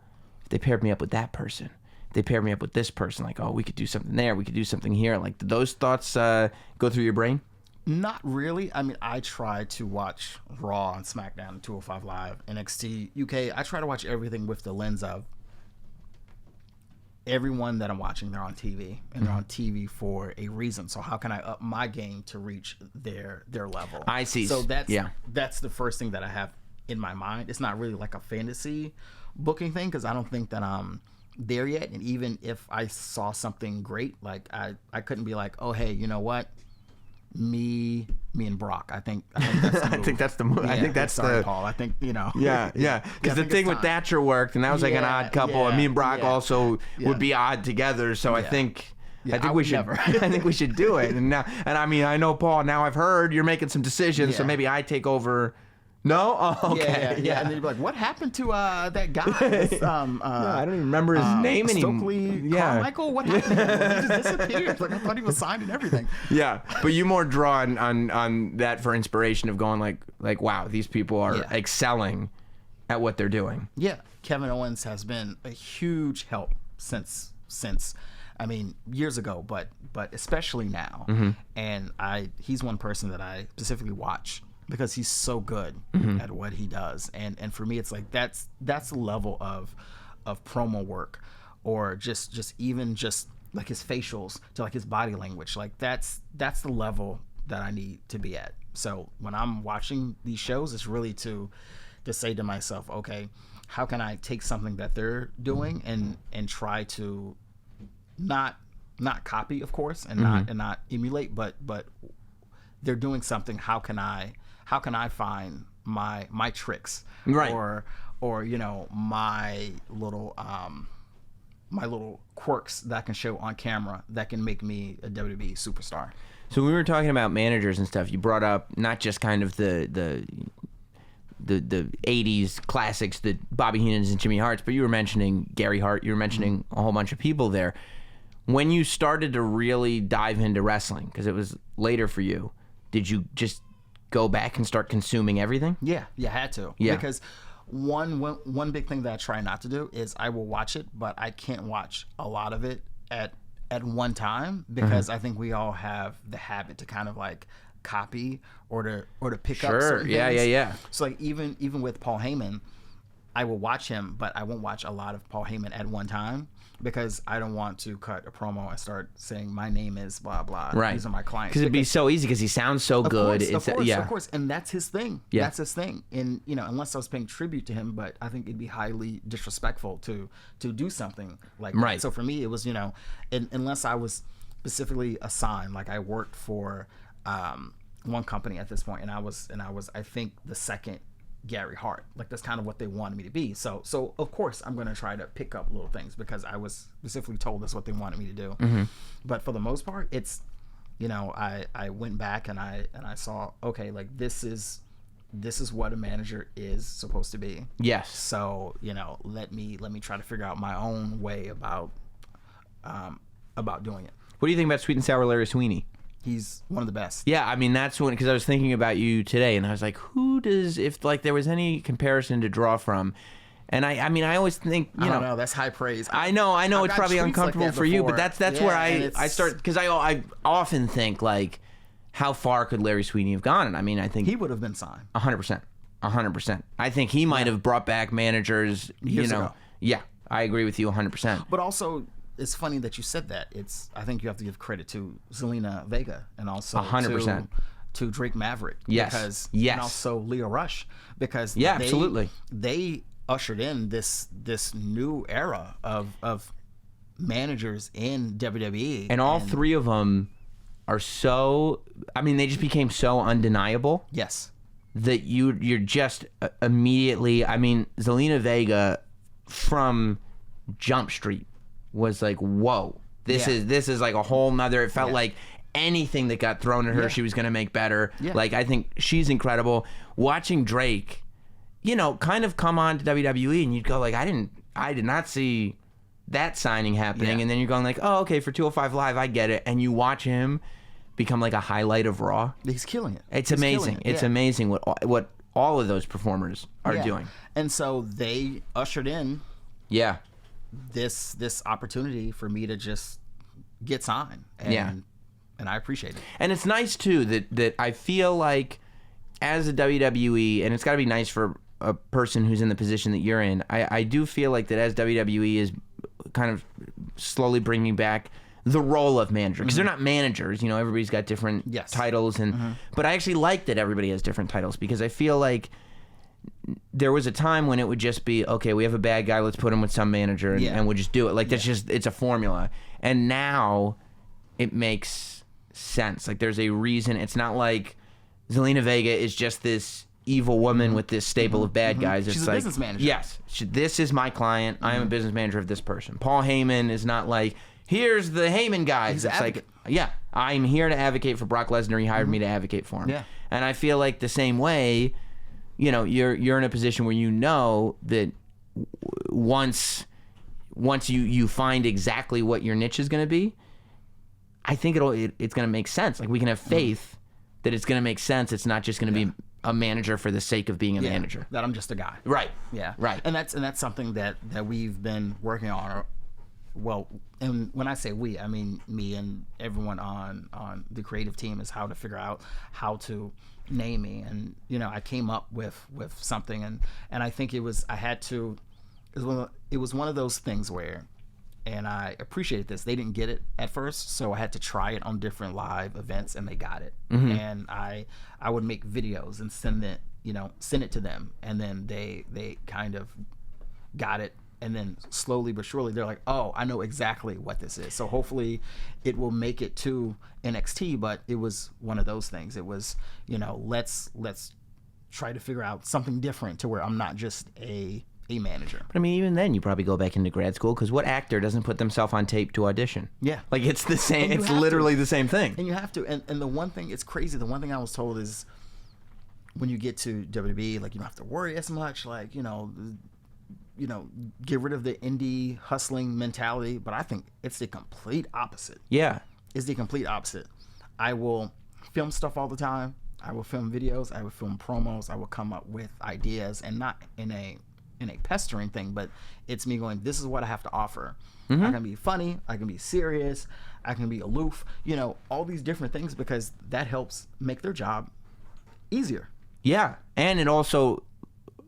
if they paired me up with that person, if they paired me up with this person, like, oh, we could do something there, we could do something here. Like, do those thoughts go through your brain? Not really. I mean, I try to watch Raw and SmackDown and 205 Live, NXT UK. I try to watch everything with the lens of everyone that I'm watching, they're on TV, and they're on TV for a reason. So how can I up my game to reach their level? I see. So that's the first thing that I have in my mind. It's not really like a fantasy booking thing, because I don't think that I'm there yet. And even if I saw something great, like I couldn't be like, oh, hey, you know what? Me and Brock. I think that's the move. I think that's the move. Yeah, I think that's sorry, the Paul. I think Yeah. Because the thing with Thatcher worked, and that was like an odd couple. And me and Brock also would be odd together. So I think we should. I think we should do it. And I mean, I know, Paul. Now I've heard you're making some decisions, so maybe I take over. No? Oh, okay. Yeah. And then you'd be like, what happened to that guy? I don't even remember his name anymore. Stokely Carmichael? What happened to him? He just disappeared. Like, I thought he was signed and everything. Yeah. But you more draw on that for inspiration of going like, wow, these people are excelling at what they're doing. Yeah. Kevin Owens has been a huge help since I mean, years ago, but especially now. And he's one person that I specifically watch, because he's so good at what he does. And for me, it's like that's the level of promo work, or just even just like his facials to like his body language. Like that's the level that I need to be at. So when I'm watching these shows, it's really to say to myself, okay, how can I take something that they're doing and try to not copy, of course, and not emulate, but they're doing something. How can I find my tricks, right? Or my little my little quirks that I can show on camera that can make me a WWE superstar. So when we were talking about managers and stuff, you brought up not just kind of the 80s classics, the Bobby Heenans and Jimmy Harts, but you were mentioning Gary Hart, you were mentioning a whole bunch of people there. When you started to really dive into wrestling, because it was later for you, did you just go back and start consuming everything? Yeah, I had to. Yeah. Because one big thing that I try not to do is I will watch it, but I can't watch a lot of it at one time, because I think we all have the habit to kind of like copy or to pick up certain things. Yeah. So like even with Paul Heyman, I will watch him, but I won't watch a lot of Paul Heyman at one time, because I don't want to cut a promo and start saying my name is blah blah. Right. These are my clients. Because it'd be so easy, because he sounds so good. Of course, and that's his thing. Yeah. That's his thing. And unless I was paying tribute to him, but I think it'd be highly disrespectful to do something like that. Right. So for me, it was unless I was specifically assigned, like I worked for one company at this point, and I was I think the second Gary Hart. Like that's kind of what they wanted me to be. So of course I'm going to try to pick up little things, because I was specifically told that's what they wanted me to do. But for the most part, it's I went back and I saw, okay, like this is what a manager is supposed to be. Yes. So let me try to figure out my own way about doing it. What do you think about Sweet and Sour Larry Sweeney? He's one of the best. Yeah, I mean, that's when, because I was thinking about you today, and I was like, if like there was any comparison to draw from, and I mean, I always think, I don't know, that's high praise. I know, I've it's got probably tweets uncomfortable like that for you, before. but that's Yeah, where and I start, because I often think like, how far could Larry Sweeney have gone? And I mean, I think he would have been signed 100%. I think he might have brought back managers, Years ago. Yeah, I agree with you 100%. But also, it's funny that you said that. I think you have to give credit to Zelina Vega and also 100%. to Drake Maverick. Yes. And also Leo Rush, because absolutely. They ushered in this new era of managers in WWE. And all three of them are so, I mean, they just became so undeniable. Yes. That you're just immediately, I mean, Zelina Vega from Jump Street was like, whoa, this is like a whole nother, it felt like anything that got thrown at her, she was going to make better. Yeah. Like, I think she's incredible. Watching Drake, kind of come on to WWE, and you'd go like, I did not see that signing happening. Yeah. And then you're going like, oh, okay, for 205 Live, I get it. And you watch him become like a highlight of Raw. He's killing it. It's amazing. It's amazing what all of those performers are doing. And so they ushered in this opportunity for me to just get signed. And I appreciate it. And it's nice too that I feel like as a WWE, and it's got to be nice for a person who's in the position that you're in, I do feel like that as WWE is kind of slowly bringing back the role of manager, because they're not managers, everybody's got different titles, and but I actually like that everybody has different titles, because I feel like there was a time when it would just be, okay, we have a bad guy, let's put him with some manager, and we'll just do it. Like, that's just, it's a formula. And now it makes sense. Like, there's a reason. It's not like Zelina Vega is just this evil woman with this stable of bad guys. She's it's a like, business manager. Yes. This is my client. I am a business manager of this person. Paul Heyman is not like, here's the Heyman guys. He's it's an like, advocate. I'm here to advocate for Brock Lesnar. He hired me to advocate for him. Yeah. And I feel like the same way, you're in a position where that once you find exactly what your niche is going to be, I think it's going to make sense. Like, we can have faith that it's going to make sense. It's not just going to be a manager for the sake of being a manager. That I'm just a guy. Right. Yeah. Right. And that's something that we've been working on. Well, and when I say we, I mean me and everyone on the creative team, is how to figure out how to name me. And I came up with something, and I think it was one of those things where, and I appreciate this, they didn't get it at first, so I had to try it on different live events, and they got it. And I would make videos and send it to them, and then they kind of got it. And then slowly but surely, they're like, oh, I know exactly what this is. So hopefully it will make it to NXT. But it was one of those things. It was, let's try to figure out something different to where I'm not just a a manager. But I mean, even then, you probably go back into grad school because what actor doesn't put themselves on tape to audition? Yeah. Like, it's the same. And you It's have literally to. the same thing. And you have to. And the one thing, it's crazy. The one thing I was told is when you get to WWE, like, you don't have to worry as much. Like, get rid of the indie hustling mentality. But I think it's the complete opposite. Yeah. It's the complete opposite. I will film stuff all the time. I will film videos. I will film promos. I will come up with ideas, and not in a pestering thing, but it's me going, this is what I have to offer. I can be funny. I can be serious. I can be aloof. All these different things, because that helps make their job easier. Yeah. And it also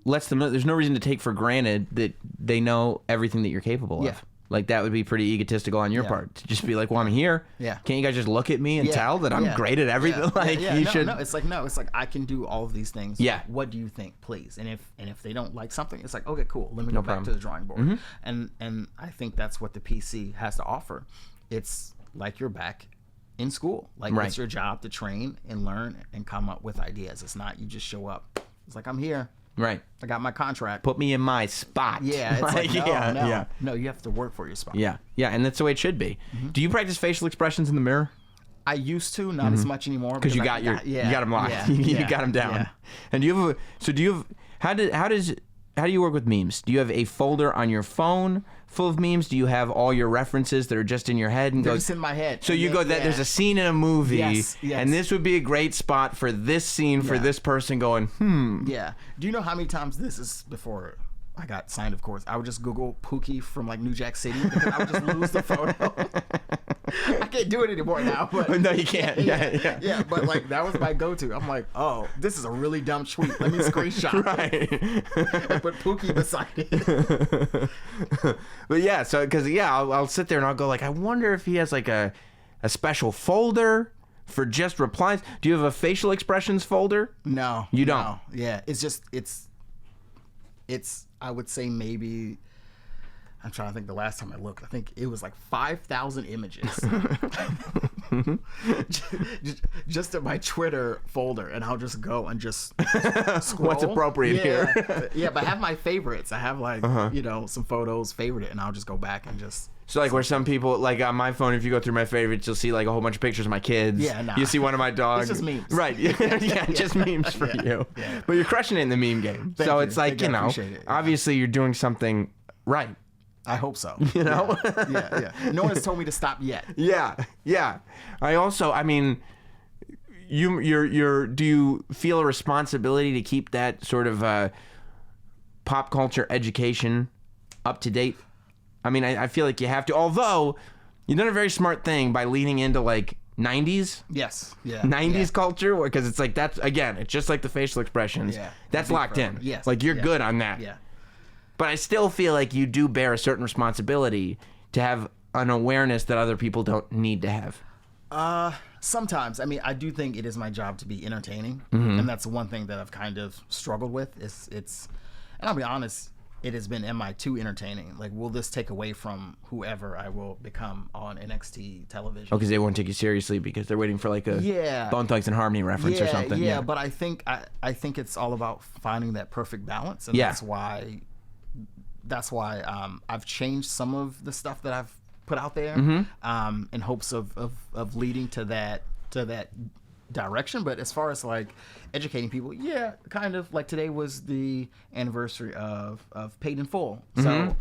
lets them know there's no reason to take for granted that they know everything that you're capable Yeah. of. Like, that would be pretty egotistical on your Yeah. part to just be like, well, I'm here. Yeah. Can't you guys just look at me and Yeah. tell that I'm Yeah. great at everything? Yeah. Like, Yeah. you No, should. No, it's like I can do all of these things. Yeah. What do you think, please? And if they don't like something, it's like, okay, cool. Let me go back problem. to the drawing board. And I think that's what the PC has to offer. It's like you're back in school. Like, Right. it's your job to train and learn and come up with ideas. It's not you just show up. It's like, I'm here. Right. I got my contract. Put me in my spot. Yeah, it's like, no, yeah, no, yeah. no, you have to work for your spot. Yeah. Yeah. And that's the way it should be. Do you practice facial expressions in the mirror? I used to, not as much anymore. Because you I got you got them locked. Yeah, you yeah, got them down. yeah. And do you have how do you work with memes? Do you have a folder on your phone full of memes? Do you have all your references that are just in your head and They're go just in my head. So And you then- go that yeah. there's a scene in a movie Yes, yes. and this would be a great spot for this scene for Yeah. this person going, Yeah. Do you know how many times this is before I got signed, of course? I would just Google Pookie from like New Jack City because I would just lose the photo. I can't do it anymore now. But No, you can't. Yeah. But like that was my go-to. I'm like, oh, this is a really dumb tweet. Let me screenshot Right. and put Pookie beside it. But yeah, so because I'll sit there and I'll go like, I wonder if he has like a special folder for just replies. Do you have a facial expressions folder? No, You don't? no. Yeah, it's just it's. I would say maybe. I'm trying to think. The last time I looked, I think it was like 5,000 images, just in my Twitter folder, and I'll just go and just scroll. What's appropriate Yeah. here? Yeah, but I have my favorites. I have like some photos favorited, and I'll just go back and just. So like where some people, like on my phone, if you go through my favorites, you'll see like a whole bunch of pictures of my kids. Yeah, nah. You see one of my dogs. It's just memes. Right. Yeah, just memes for you. Yeah. But you're crushing it in the meme game. Thank so you. it's like, Thank you. I you know, appreciate it. Yeah. obviously you're doing something right. I hope so. You know? Yeah. No one has told me to stop yet. Yeah. I mean, do you feel a responsibility to keep that sort of pop culture education up to date? I mean, I feel like you have to, although you've done a very smart thing by leaning into like 90s. Yes. Yeah. 90s yeah. culture, because it's like that's again, it's just like the facial expressions. Yeah. That's Big locked in. forever. Yes. Like you're Yeah. good on that. Yeah. But I still feel like you do bear a certain responsibility to have an awareness that other people don't need to have. Sometimes. I mean, I do think it is my job to be entertaining, Mm-hmm. and that's one thing that I've kind of struggled with. And I'll be honest, it has been, am I too entertaining? Like, will this take away from whoever I will become on NXT television? Oh, because they won't take you seriously because they're waiting for like a Yeah. Bone Thugs and Harmony reference or something. Yeah, but I think it's all about finding that perfect balance, and Yeah. that's why I've changed some of the stuff that I've put out there in hopes of leading to that direction. But as far as like educating people, yeah, kind of like today was the anniversary of Paid in Full, so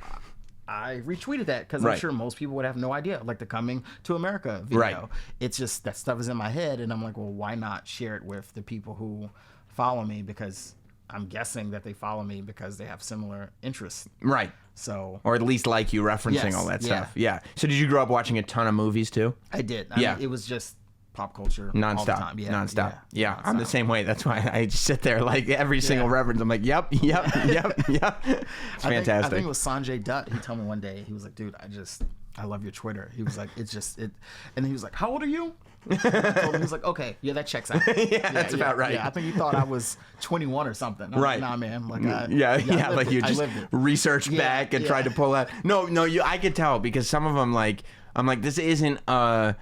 I retweeted that because Right. I'm sure most people would have no idea, like the Coming to America video. Right. It's just that stuff is in my head, and I'm like, well, why not share it with the people who follow me? Because I'm guessing that they follow me because they have similar interests. Right. So Or at least like you referencing Yes, all that yeah. stuff. Yeah. So did you grow up watching a ton of movies too? I did. Yeah. I mean, it was just pop culture all the Nonstop. time. Yeah, Nonstop. Yeah. I'm the nonstop. same way. That's why I just sit there like every single Yeah. reference. I'm like, yep. It's fantastic. I think it was Sanjay Dutt. He told me one day, he was like, dude, I love your Twitter. He was like, and then he was like, how old are you? I told him, he was like, okay, yeah, that checks out. That's about right. Yeah, I think he thought I was 21 or something. I'm Right. like, nah, man. Like, Yeah, like you I just lived it. researched Yeah, back and yeah. tried to pull out. No, I could tell because some of them like I'm like this isn't a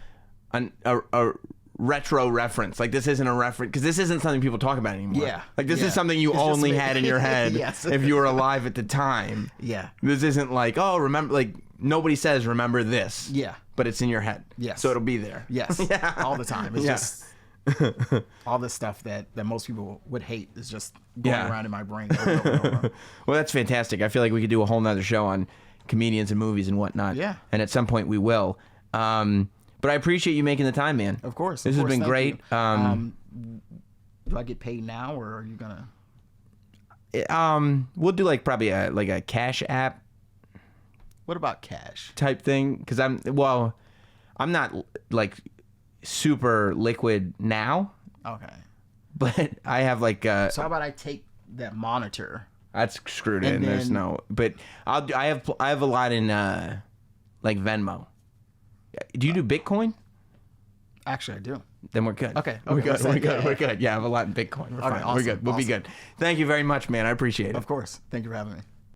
retro reference. Like, this isn't a reference, because this isn't something people talk about anymore. Yeah. Like, this Yeah. is something you It's just only me. had in your head Yes. if you were alive at the time. Yeah. This isn't like, oh, remember, like, nobody says remember this. Yeah. But it's in your head. Yes. So it'll be there. Yes. Yeah. All the time. It's Yeah. just all the stuff that most people would hate is just going Yeah. around in my brain over and over and over. Well, that's fantastic. I feel like we could do a whole nother show on comedians and movies and whatnot. Yeah. And at some point we will. But I appreciate you making the time, man. Of course. This has been great. Do I get paid now, or are you gonna? We'll do like probably a Cash App What about cash? type thing, because I'm not like super liquid now, Okay. but I have like So how about I take that monitor? that's screwed and in. There's then- no, but I have a lot in like Venmo. Do you do Bitcoin? Actually, I do. Then we're good. Okay, We're good. let's say- We're good. yeah, We're yeah. good. Yeah, I have a lot in Bitcoin. We're fine. We're awesome, good. We'll be awesome. good. Thank you very much, man. I appreciate it. Of course. Thank you for having me.